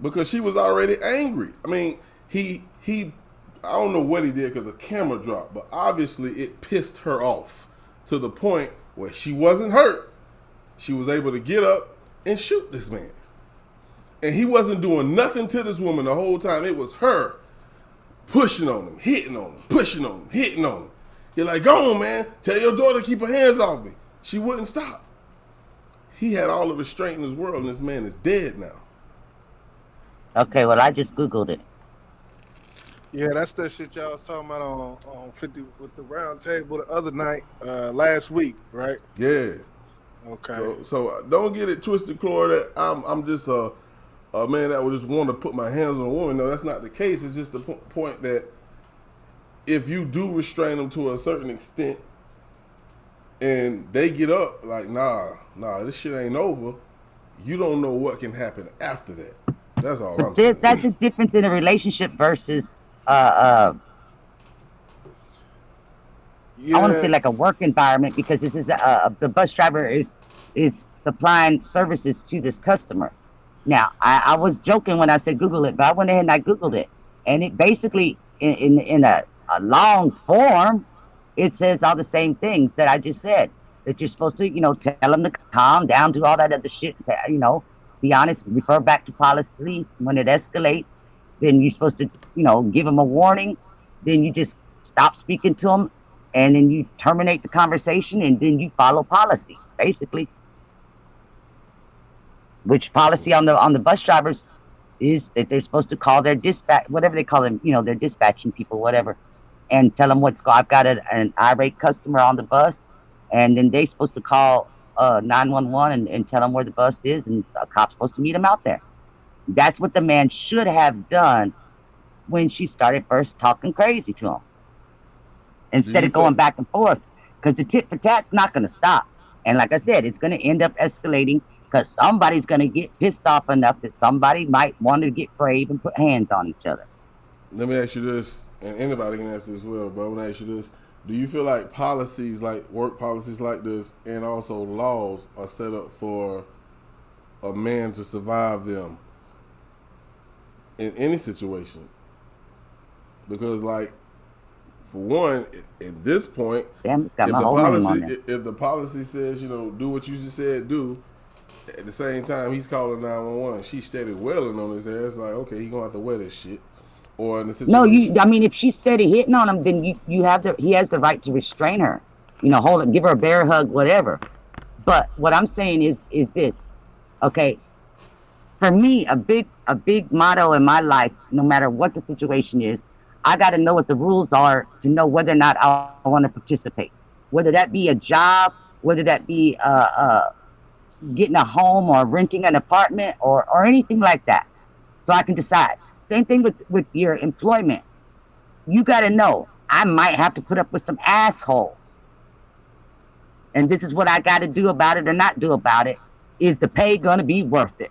Because she was already angry. I mean, he I don't know what he did because the camera dropped, but obviously it pissed her off to the point where she wasn't hurt. She was able to get up and shoot this man. And he wasn't doing nothing to this woman the whole time. It was her pushing on him, hitting on him, pushing on him, hitting on him. You're like, go on, man. Tell your daughter to keep her hands off me. She wouldn't stop. He had all the restraint in his world, and this man is dead now. Okay, well, I just Googled it. Yeah, that's that shit y'all was talking about on 50 with the round table the other night, last week, right? Yeah. Okay. So don't get it twisted, Clore, that I'm just a man that would just want to put my hands on a woman. No, that's not the case. It's just the point that if you do restrain them to a certain extent and they get up like, nah, this shit ain't over, you don't know what can happen after that. That's all I'm saying. That's the difference in a relationship versus Yeah. I want to say like a work environment, because this is the bus driver is supplying services to this customer. Now, I was joking when I said Google it, but I went ahead and I Googled it, and it basically in a long form, it says all the same things that I just said. That you're supposed to, tell them to calm down, do all that other shit, say, be honest, refer back to policies when it escalates. Then you're supposed to, give them a warning. Then you just stop speaking to them, and then you terminate the conversation, and then you follow policy, basically. Which policy on the bus drivers is that they're supposed to call their dispatch, whatever they call them, their dispatching people, whatever, and tell them what's going. I've got an irate customer on the bus, and then they're supposed to call 911 and tell them where the bus is, and a cop's supposed to meet them out there. That's what the man should have done when she started first talking crazy to him, instead of going back and forth, because the tit for tat's not going to stop. And like I said, it's going to end up escalating, because somebody's going to get pissed off enough that somebody might want to get brave and put hands on each other. Let me ask you this, and anybody can answer as well, but I want to ask you this. Do you feel like policies, like work policies like this, and also laws are set up for a man to survive them in any situation? Because, like, for one, at this point, if the policy says, do what you just said, do, at the same time he's calling 911, she steady wailing on his ass, like, okay, he gonna have to wear this shit. Or in the situation, if she's steady hitting on him, then he has the right to restrain her, hold it, give her a bear hug, whatever. But what I'm saying is this, okay? For me, a big motto in my life, no matter what the situation is, I got to know what the rules are to know whether or not I want to participate. Whether that be a job, whether that be getting a home or renting an apartment or anything like that, so I can decide. Same thing with your employment. You got to know, I might have to put up with some assholes, and this is what I got to do about it or not do about it. Is the pay going to be worth it?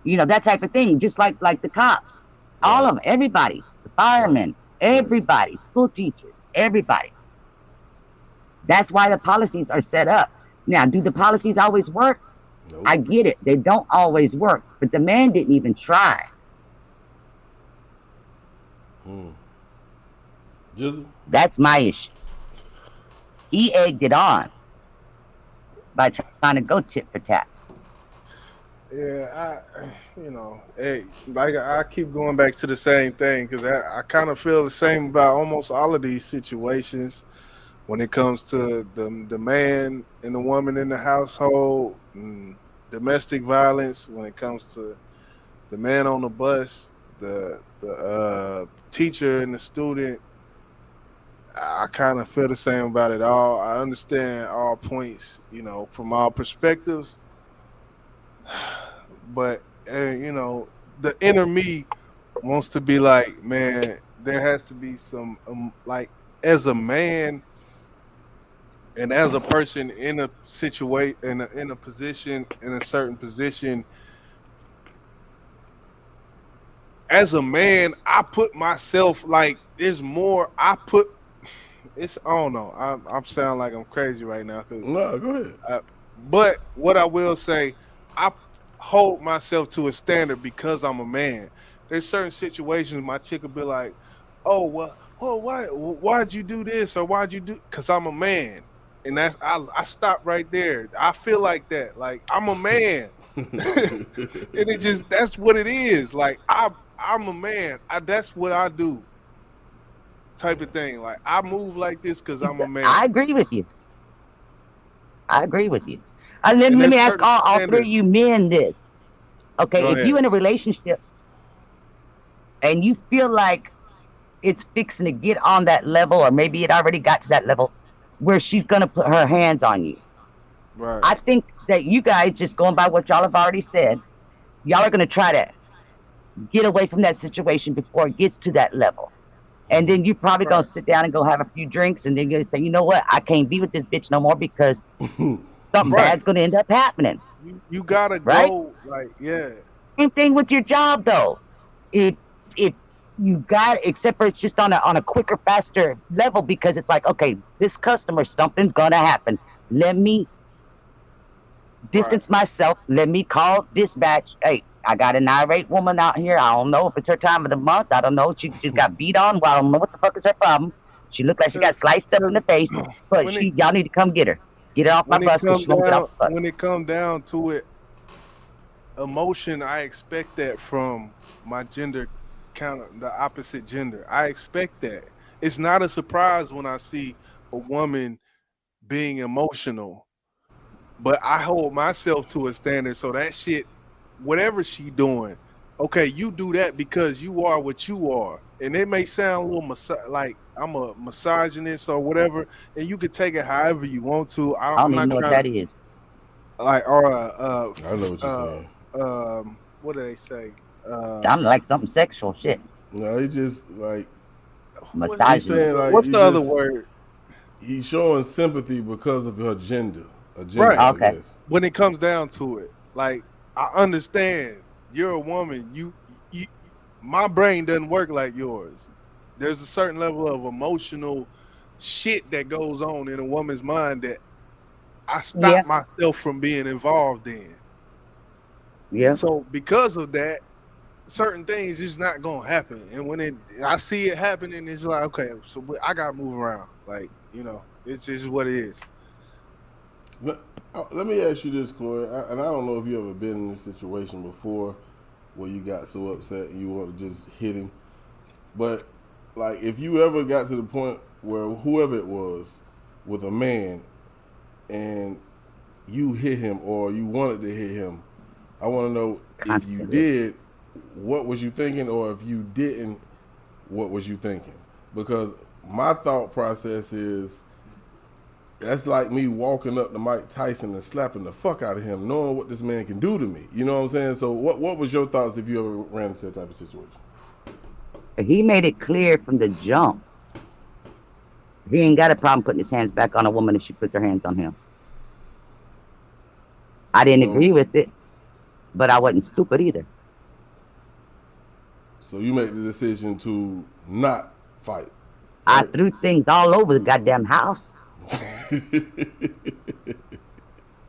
That type of thing. Just like the cops, all of them, everybody, the firemen, everybody, school teachers, everybody. That's why the policies are set up. Now, do the policies always work? Nope. I get it. They don't always work, but the man didn't even try. That's my issue. He egged it on by trying to go tit for tat. Yeah, I keep going back to the same thing, because I kind of feel the same about almost all of these situations when it comes to the man and the woman in the household, and domestic violence, when it comes to the man on the bus, the teacher and the student. I kind of feel the same about it all. I understand all points, from all perspectives. But, the inner me wants to be like, man, there has to be some, like, as a man and as a person in a situation, in a position, in a certain position, as a man, I put myself, like, there's more, I don't know. I'm sound like I'm crazy right now. No, go ahead. But what I will say, I hold myself to a standard because I'm a man. There's certain situations my chick will be like, oh, well, why'd you do this, or why'd you do? Because I'm a man, and that's I stop right there. I feel like that. Like, I'm a man. And it just that's what it is. Like I'm a man. That's what I do. Type of thing. Like I move like this because I'm a man. I agree with you. I agree with you. Let And me there's ask certain all three of standards. you men this. Okay, Go if ahead. you in a relationship and you feel like it's fixing to get on that level, or maybe it already got to that level where she's gonna put her hands on you. Right. I think that you guys, just going by what y'all have already said, y'all are gonna try to get away from that situation before it gets to that level. And then you probably gonna sit down and go have a few drinks, and then you're gonna say, you know what, I can't be with this bitch no more because something bad's gonna end up happening. You gotta right? go. Like Same thing with your job though. If you got, except for it's just on a quicker, faster level, because it's like, okay, this customer, something's gonna happen. Let me distance myself. Let me call dispatch. Hey, I got an irate woman out here. I don't know if it's her time of the month. I don't know. She just got beat on. Well, I don't know what the fuck is her problem. She looked like she got sliced up in the face. But y'all need to come get her. Get her off my bus because she won't get off the bus. When it come down to it, emotion, I expect that from my gender counter, the opposite gender. I expect that. It's not a surprise when I see a woman being emotional, but I hold myself to a standard. So that shit, whatever she doing, okay, you do that because you are what you are. And it may sound a little like I'm a misogynist or whatever, and you could take it however you want to. I don't even know what that is. Like, or I know what you're saying. What do they say? Sounded like something sexual shit. No, he just like he's saying like what's the other word? He's showing sympathy because of her gender. Right. Okay. When it comes down to it, like I understand you're a woman. You my brain doesn't work like yours. There's a certain level of emotional shit that goes on in a woman's mind that I stop myself from being involved in. Yeah. So because of that, certain things is not gonna happen. And when I see it happening, it's like, okay, so I gotta move around. Like, it's just what it is. Let me ask you this, Corey, and I don't know if you ever been in this situation before where you got so upset and you want to just hit him. But like, if you ever got to the point where whoever it was with a man and you hit him or you wanted to hit him, I want to know if you did, what was you thinking, or if you didn't, what was you thinking? Because my thought process is that's like me walking up to Mike Tyson and slapping the fuck out of him, knowing what this man can do to me. You know what I'm saying? So what was your thoughts if you ever ran into that type of situation? He made it clear from the jump. He ain't got a problem putting his hands back on a woman if she puts her hands on him. I didn't agree with it, but I wasn't stupid either. So you made the decision to not fight. Right? I threw things all over the goddamn house.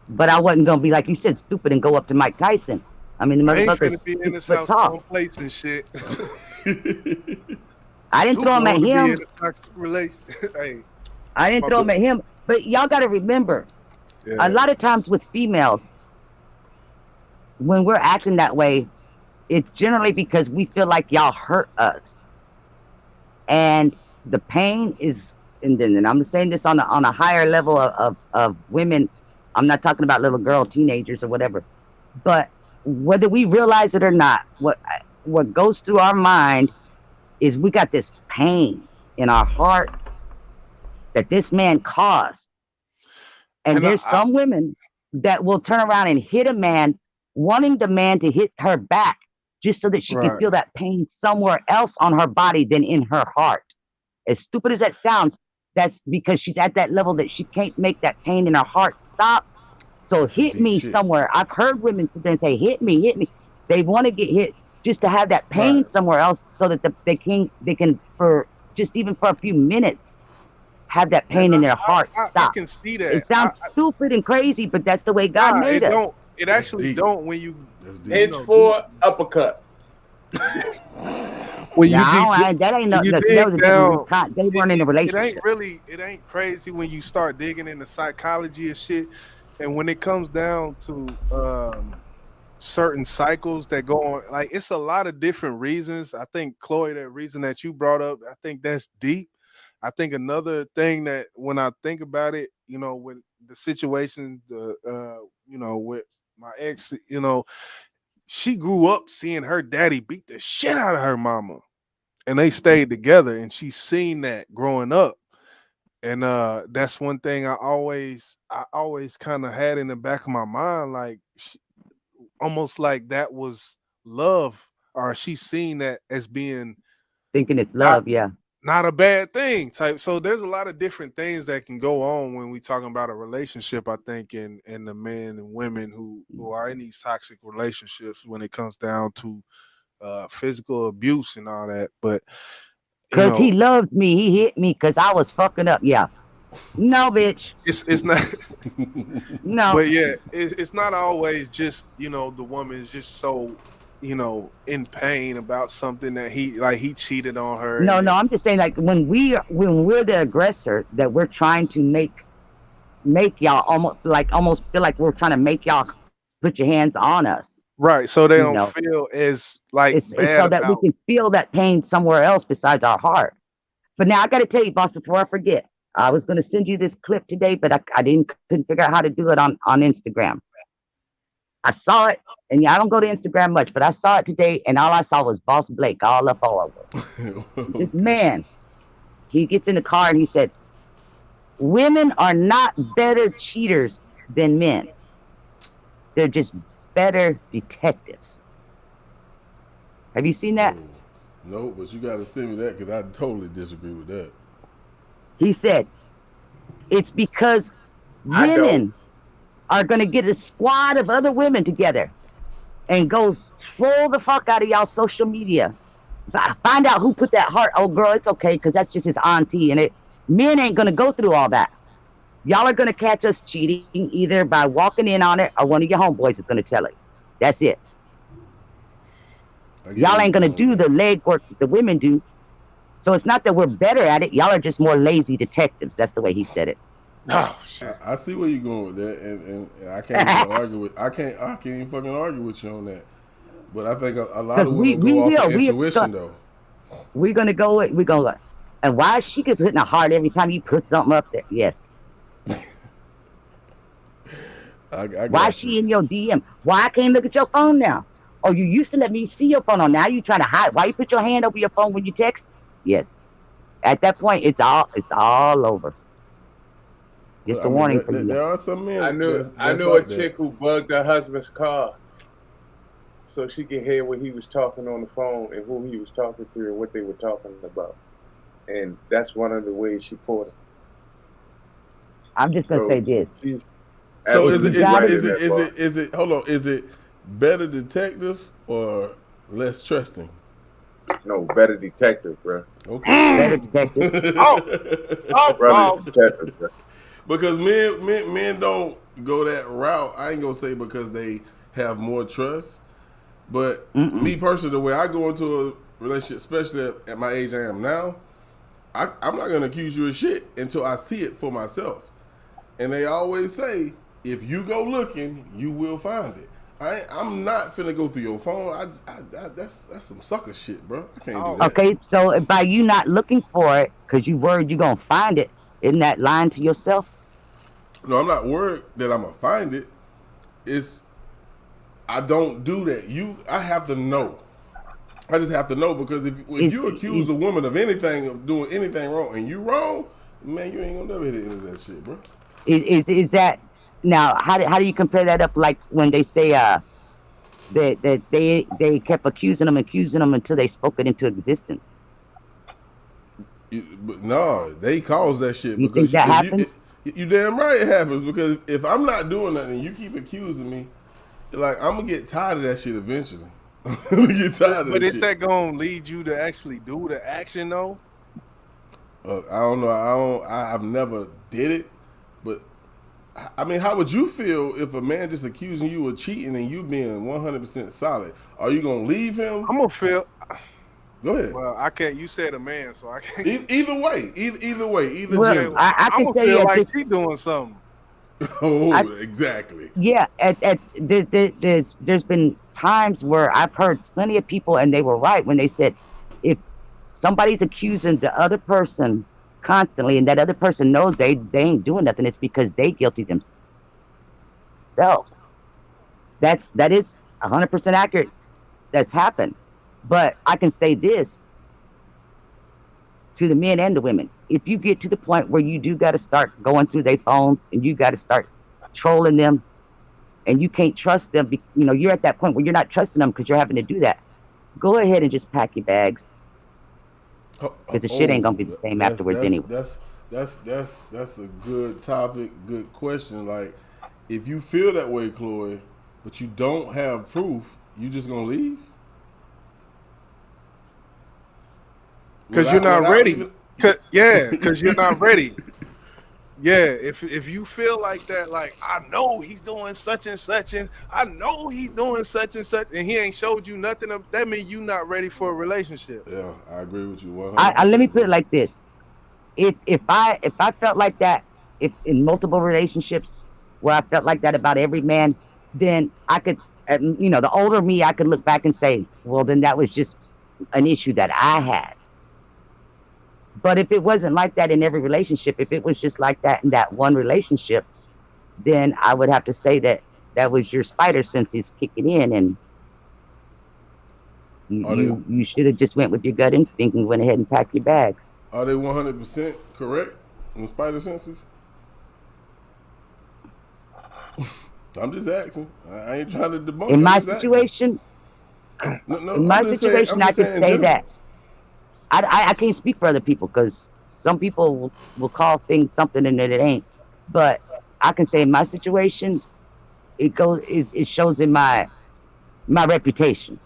But I wasn't gonna be, like you said, stupid and go up to Mike Tyson. I mean, the motherfucker ain't finna be in this house throwing plates and shit. I didn't throw him at him. Hey, I didn't throw him at him. But y'all got to remember, a lot of times with females, when we're acting that way, it's generally because we feel like y'all hurt us, and the pain is. And I'm saying this on a higher level of women. I'm not talking about little girl, teenagers, or whatever. But whether we realize it or not, what goes through our mind is we got this pain in our heart that this man caused. And there's some women that will turn around and hit a man, wanting the man to hit her back just so that she can feel that pain somewhere else on her body than in her heart. As stupid as that sounds, that's because she's at that level that she can't make that pain in her heart stop. So that's hit me somewhere. I've heard women sit there and say, hit me, hit me. They want to get hit just to have that pain somewhere else so that they can for just even for a few minutes have that pain in their heart stop. I can see that. It sounds stupid and crazy, but that's the way God made us. It actually don't when you Hits for uppercut. When you that ain't no. They weren't in a relationship. It ain't crazy when you start digging into psychology and shit. And when it comes down to certain cycles that go on. Like it's a lot of different reasons. I think Chloe, that reason that you brought up, I think that's deep. I think another thing that when I think about it, with the situation, with my ex, she grew up seeing her daddy beat the shit out of her mama, and they stayed together, and she's seen that growing up. And that's one thing I always kind of had in the back of my mind, like almost like that was love, or she's seen that as being Thinking it's not love, yeah. not a bad thing type. So there's a lot of different things that can go on when we talking about a relationship, I think, in the men and women who are in these toxic relationships when it comes down to physical abuse and all that. But Because he loved me. He hit me because I was fucking up. Yeah. No, bitch. it's not No. but yeah, it's not always just the woman is just so in pain about something that he cheated on her. No, I'm just saying, like, when we're the aggressor, that we're trying to make y'all almost feel like we're trying to make y'all put your hands on us. Right, so they don't feel as like it's bad so that about we can feel that pain somewhere else besides our heart. But now I got to tell you, boss, before I forget, I was going to send you this clip today, but I couldn't figure out how to do it on Instagram. I saw it, and yeah, I don't go to Instagram much, but I saw it today, and all I saw was Boss Blake all up all over. This man, he gets in the car and he said, "Women are not better cheaters than men. They're just better detectives." Have you seen that? No, but you got to send me that because I totally disagree with that. He said, it's because women are going to get a squad of other women together and go troll the fuck out of y'all social media. Find out who put that heart. Oh, girl, it's okay because that's just his auntie. And men ain't going to go through all that. Y'all are going to catch us cheating either by walking in on it or one of your homeboys is going to tell it. That's it. Y'all ain't going to do the leg work that the women do. So it's not that we're better at it. Y'all are just more lazy detectives. That's the way he said it. Oh shit! I see where you're going with that, and I can't even argue with. I can't even fucking argue with you on that. But I think a lot of women go off of intuition though. We're gonna go. And why is she putting a heart every time you put something up there? Yes. Why is she in your DM? Why I can't look at your phone now? Oh, you used to let me see your phone. Now you trying to hide. Why you put your hand over your phone when you text? Yes. At that point, it's all over. Just a warning for you. There are some men. I knew a chick who bugged her husband's car so she could hear what he was talking on the phone and who he was talking to and what they were talking about. And that's one of the ways she caught him. I'm just gonna say this. So is it? Hold on. Is it better detective or less trusting? No, better detective, bro. Okay. Better detective. Better detective, bro. Because men don't go that route. I ain't gonna say because they have more trust, but me personally, the way I go into a relationship, especially at my age I am now, I'm not gonna accuse you of shit until I see it for myself. And they always say, if you go looking, you will find it. I'm not finna go through your phone. That's some sucker shit, bro. I can't do that. Okay, so by you not looking for it because you worried you're gonna find it, isn't that lying to yourself? No, I'm not worried that I'm gonna find it. I don't do that. I have to know. I just have to know because if you accuse a woman of anything, of doing anything wrong, and you wrong, man, you ain't gonna never hit the end of that shit, bro. Is that now? How do you compare that up? Like when they say that they kept accusing them until they spoke it into existence. But no, they caused that shit. You think that happens? You damn right it happens because if I'm not doing nothing, you keep accusing me. Like I'm gonna get tired of that shit eventually. I'm gonna get tired of that shit. But is that gonna lead you to actually do the action though? I don't know. I've never did it, but I mean, how would you feel if a man just accusing you of cheating and you being 100% solid? Are you gonna leave him? I'm gonna feel. Go ahead. Well, I can't. You said a man, so I can't. Either way, either well, gender. I I'm can gonna tell feel you like she doing something. Exactly. Yeah, there's been times where I've heard plenty of people, and they were right when they said, if somebody's accusing the other person constantly, and that other person knows they ain't doing nothing, it's because they guilty themselves. That is 100% accurate. That's happened. But I can say this to the men and the women: if you get to the point where you do got to start going through their phones and you got to start trolling them, and you can't trust them, you're at that point where you're not trusting them because you're having to do that. Go ahead and just pack your bags, because the shit ain't gonna be the same afterwards anyway. That's a good topic, good question. Like, if you feel that way, Chloe, but you don't have proof, you just gonna leave? Because you're not ready. Because you're not ready. Yeah, if you feel like that, like, I know he's doing such and such, and I know he's doing such and such, and he ain't showed you nothing of that, means you not ready for a relationship. Yeah, I agree with you 100%. Let me put it like this: if I felt like that, if in multiple relationships where I felt like that about every man, then I could, the older me, I could look back and say, well, then that was just an issue that I had. But if it wasn't like that in every relationship, if it was just like that in that one relationship, then I would have to say that was your spider senses kicking in, and you should have just went with your gut instinct and went ahead and packed your bags. Are they 100% correct in spider senses? I'm just asking. I ain't trying to debunk. In my situation, I could say that. I can't speak for other people, because some people will call things something and that it ain't. But I can say in my situation, it shows in my reputation,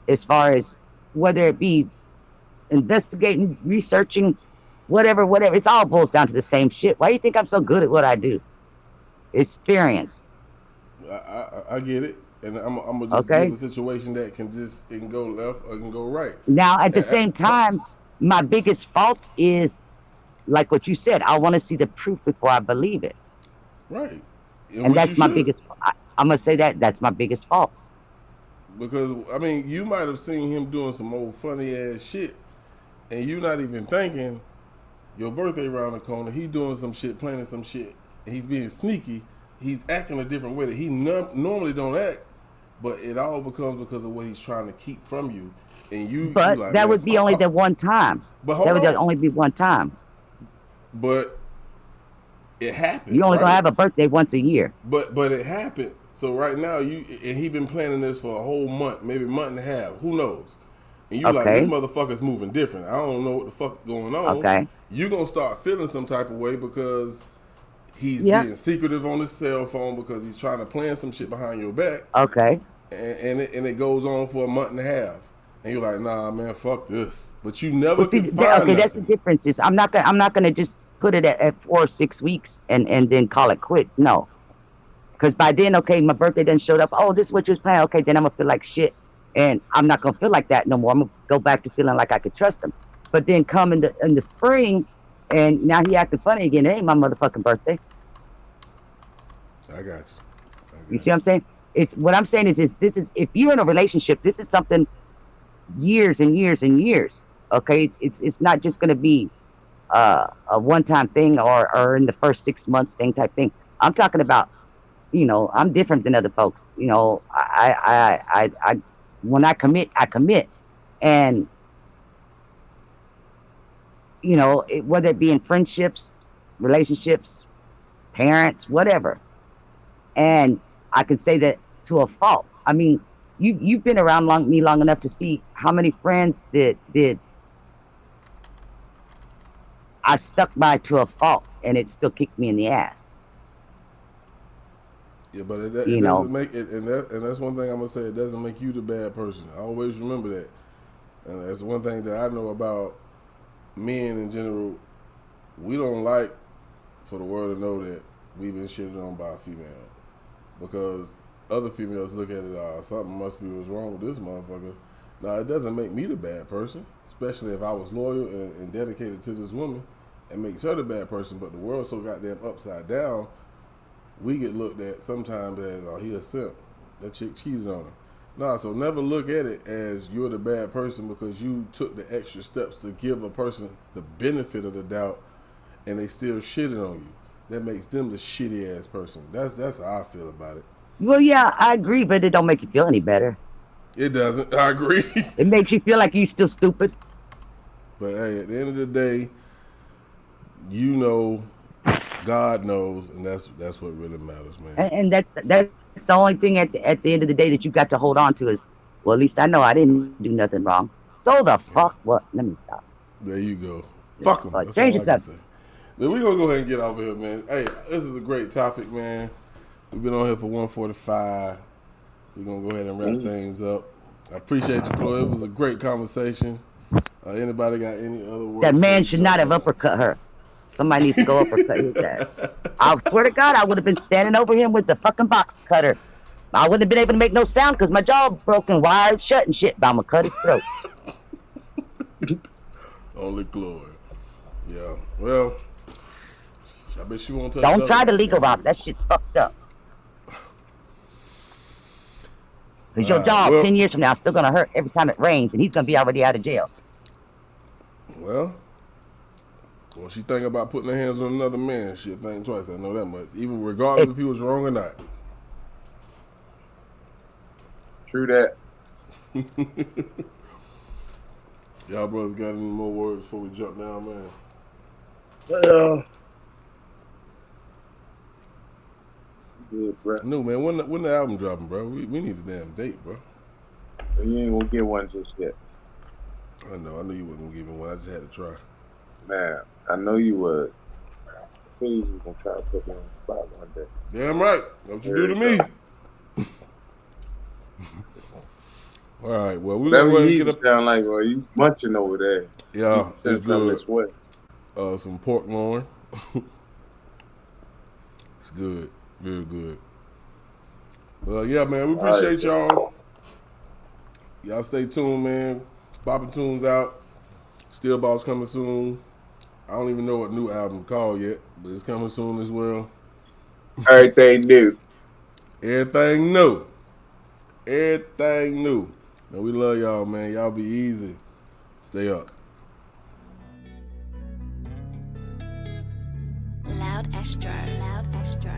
as far as whether it be investigating, researching, whatever. It's all boils down to the same shit. Why do you think I'm so good at what I do? Experience. I get it. And I'm gonna just give a situation that it can go left or it can go right. Now, at the same time, my biggest fault is, like what you said, I want to see the proof before I believe it. Right. And that's my biggest. I'm gonna say that's my biggest fault. Because I mean, you might have seen him doing some old funny ass shit, and you not even thinking your birthday around the corner. He doing some shit, planning some shit, and he's being sneaky. He's acting a different way that he normally don't act. But it all becomes because of what he's trying to keep from you, and you. But like, that would be only the one time. But that would only be one time. But it happened. You only gonna have a birthday once a year. But it happened. So right now he been planning this for a whole month, maybe a month and a half. Who knows? And you like, this motherfucker's moving different. I don't know what the fuck going on. Okay. You gonna start feeling some type of way because he's being secretive on his cell phone, because he's trying to plan some shit behind your back. Okay. And it goes on for a month and a half, and you're like, nah, man, fuck this. But you never can find nothing. That's the difference. I'm not gonna just put it at 4 or 6 weeks and then call it quits. No, because by then, my birthday done showed up. Oh, this is what you was planning. Okay, then I'm gonna feel like shit, and I'm not gonna feel like that no more. I'm gonna go back to feeling like I could trust him. But then come in the spring, and now he acting funny again. It ain't my motherfucking birthday. I got You see what I'm saying? What I'm saying is this is, if you're in a relationship, this is something years and years and years. Okay, it's not just gonna be a one-time thing or in the first 6 months thing type thing. I'm talking about, I'm different than other folks. I when I commit, and whether it be in friendships, relationships, parents, whatever. And I could say that to a fault. I mean, you've been around me long enough to see how many friends did I stuck by to a fault, and it still kicked me in the ass. Yeah, but it doesn't make it, and that's one thing I'm gonna say. It doesn't make you the bad person. I always remember that, and that's one thing that I know about men in general. We don't like for the world to know that we've been shitted on by a female, because other females look at it, something must be what's wrong with this motherfucker. Now, it doesn't make me the bad person, especially if I was loyal and dedicated to this woman. and makes her the bad person, but the world's so goddamn upside down, we get looked at sometimes as, oh, he a simp. That chick cheated on her. Nah, so never look at it as you're the bad person because you took the extra steps to give a person the benefit of the doubt and they still shitting on you. That makes them the shitty ass person. That's how I feel about it. Well, yeah, I agree, but it don't make you feel any better. It doesn't. I agree. It makes you feel like you still stupid. But hey, at the end of the day, you know, God knows, and that's what really matters, man. And that's the only thing at the end of the day that you got to hold on to is, well, at least I know I didn't do nothing wrong. So the fuck what? Let me stop. There you go. Fuck them. That's change all I it can up. say. But we're going to go ahead and get off of here, man. Hey, this is a great topic, man. We've been on here for 1:45. We're going to go ahead and wrap things up. I appreciate you, Chloe. It was a great conversation. Anybody got any other words? That man should not have uppercut her. Somebody needs to go uppercut his ass. I swear to God, I would have been standing over him with the fucking box cutter. I wouldn't have been able to make no sound because my jaw broken wired shut and shit, but I'm going to cut his throat. Only Chloe. Yeah. Well, I bet she won't touch Don't try the legal route. That shit's fucked up. Because your jaw, 10 years from now, is still going to hurt every time it rains, and he's going to be already out of jail. Well, when she think about putting her hands on another man, she'll think twice. I know that much. Even regardless if he was wrong or not. True that. Y'all brothers got any more words before we jump down, man? Good, bro. No, man. When the album dropping, bro? We need a damn date, bro. You ain't gonna get one just yet. I know you wasn't gonna give me one. I just had to try. Man, I know you would. I feel you gonna try to put me on the spot one day. Damn right. What you do to me? All right. Well, we're gonna go ahead and get up. Sound like, well, you munching over there. Yeah, send something this way. Some pork loin. It's good. Very good. Well, yeah, man. We appreciate y'all. Y'all stay tuned, man. Bopping Tunes out. Steel Boss coming soon. I don't even know what new album called yet, but it's coming soon as well. Everything new. Everything new. Everything new. Man, we love y'all, man. Y'all be easy. Stay up. Loud Astro. Loud Astro.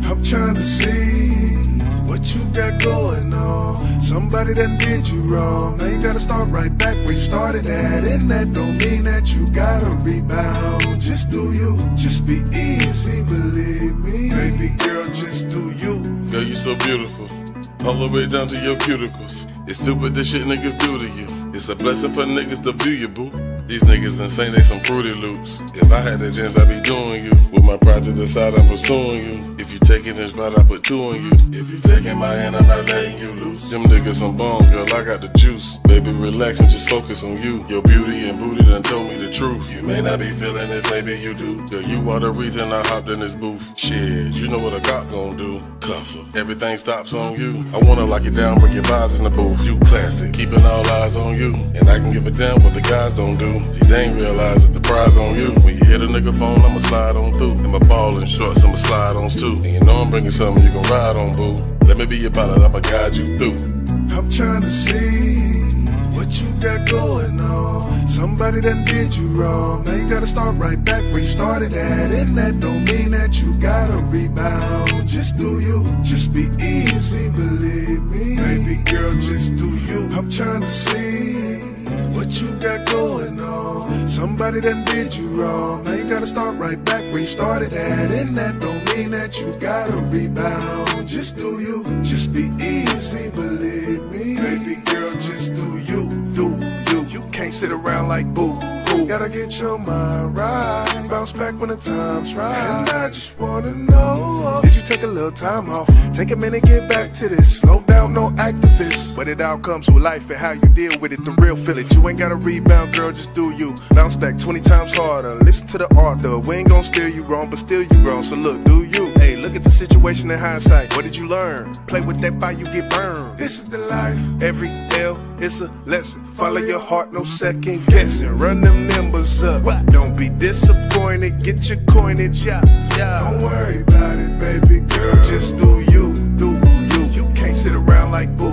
I'm trying to see what you got going on. Somebody done did you wrong. Now you gotta start right back where you started at. And that don't mean that you gotta rebound. Just do you. Just be easy, believe me. Baby girl, just do you. Girl, you so beautiful. All the way down to your cuticles. It's stupid this shit niggas do to you. It's a blessing for niggas to view you, boo. These niggas insane, they some Fruity Loops. If I had the chance, I'd be doing you. With my pride to the side, I'm pursuing you. If you taking this ride, I put 2 on you. If you taking my hand, I'm not letting you loose. Them niggas some bombs, girl, I got the juice. Baby, relax and just focus on you. Your beauty and booty done told me the truth. You may not be feeling this, maybe you do. Girl, you are the reason I hopped in this booth. Shit, you know what a cop gon' do. Cuff her. Everything stops on you. I wanna lock you down, bring your vibes in the booth. You classic, keeping all eyes on you. And I can give a damn what the guys don't do. See, they ain't realize that the prize on you. When you hit a nigga phone, I'ma slide on through. And my ball in shorts, I'ma slide on too. And you know I'm bringing something you can ride on, boo. Let me be your pilot, I'ma guide you through. I'm trying to see what you got going on. Somebody done did you wrong. Now you gotta start right back where you started at. And that don't mean that you gotta rebound. Just do you. Just be easy, believe me. Baby girl, just do you. I'm trying to see what you got going on. Somebody done did you wrong. Now you gotta start right back where you started at. And that don't mean that you gotta rebound. Just do you. Just be easy, believe me. Baby girl, just do you. Do you. You can't sit around like boo. Gotta get your mind right. Bounce back when the time's right. And I just wanna know, did you take a little time off? Take a minute, get back to this. Slow down, no activists. But it all comes with life and how you deal with it. The real feel it. You ain't gotta rebound, girl, just do you. Bounce back 20 times harder. Listen to the author. We ain't gon' steer you wrong, but still you grown. So look, do you. Hey, Look at the situation in hindsight. What did you learn? Play with that fire, you get burned. This is the life. Every L is a lesson. Follow your heart, no second guessing. Run them numbers up. Don't be disappointed. Get your coinage out. Don't worry about it, baby girl. Just do you, do you. You can't sit around like boo.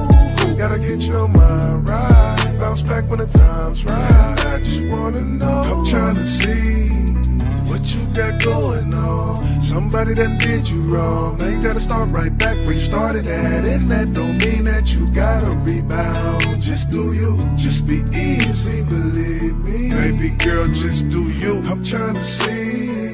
Gotta get your mind right. Bounce back when the time's right. I just wanna know. I'm trying to see what you got going on. Somebody done did you wrong. Now you gotta start right back where you started at. And that don't mean that you gotta rebound. Just do you, just be easy, believe me. Baby girl, just do you. I'm trying to see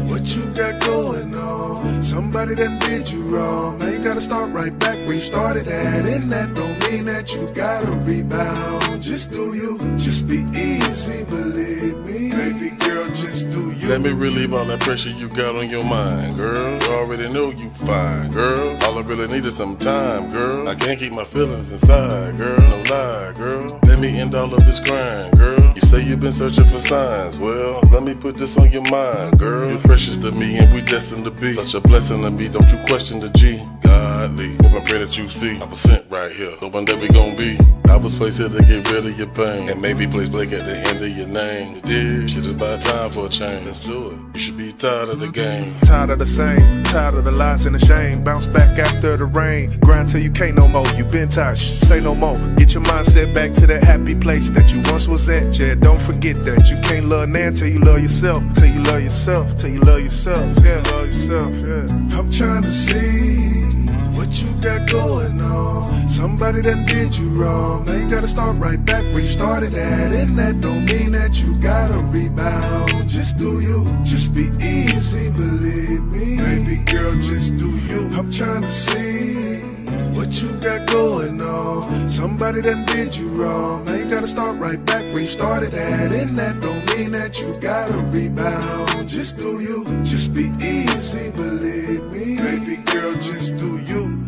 what you got going on. Somebody done did you wrong. Now you gotta start right back where you started at. And that don't mean that you gotta rebound. Just do you, just be easy, believe me. Baby girl, just do you. Let me relieve all that pressure you got on your mind, girl. You already know you fine, girl. All I really need is some time, girl. I can't keep my feelings inside, girl. No lie, girl. Let me end all of this crying, girl. You say you've been searching for signs. Well, let me put this on your mind, girl. You're precious to me and we destined to be such a blessing to me. Don't you question the G. Godly, hope and pray that you see I was sent right here. The one that we gon' be. I was placed here to get rid of your pain and maybe place Blake at the end of your name. You did. Shit is about time for a change. Let's do it. You should be tired of the game. Tired of the same, tired of the lies and the shame. Bounce back after the rain. Grind till you can't no more. You been tired, say no more. Get your mindset back to that happy place that you once was at. Yeah, don't forget that. You can't love nan till you love yourself. Till you love yourself, till you love yourself. Yeah, love yourself, yeah. I'm trying to see what you got going on. Somebody done did you wrong. Now you gotta start right back where you started at. And that don't mean that you gotta rebound. Just do you, just be easy, believe me. Baby girl, just do you. I'm trying to see what you got going on. Somebody done did you wrong. Now you gotta start right back where you started at. And that don't mean that you gotta rebound. Just do you, just be easy, believe me. Baby girl, just do you.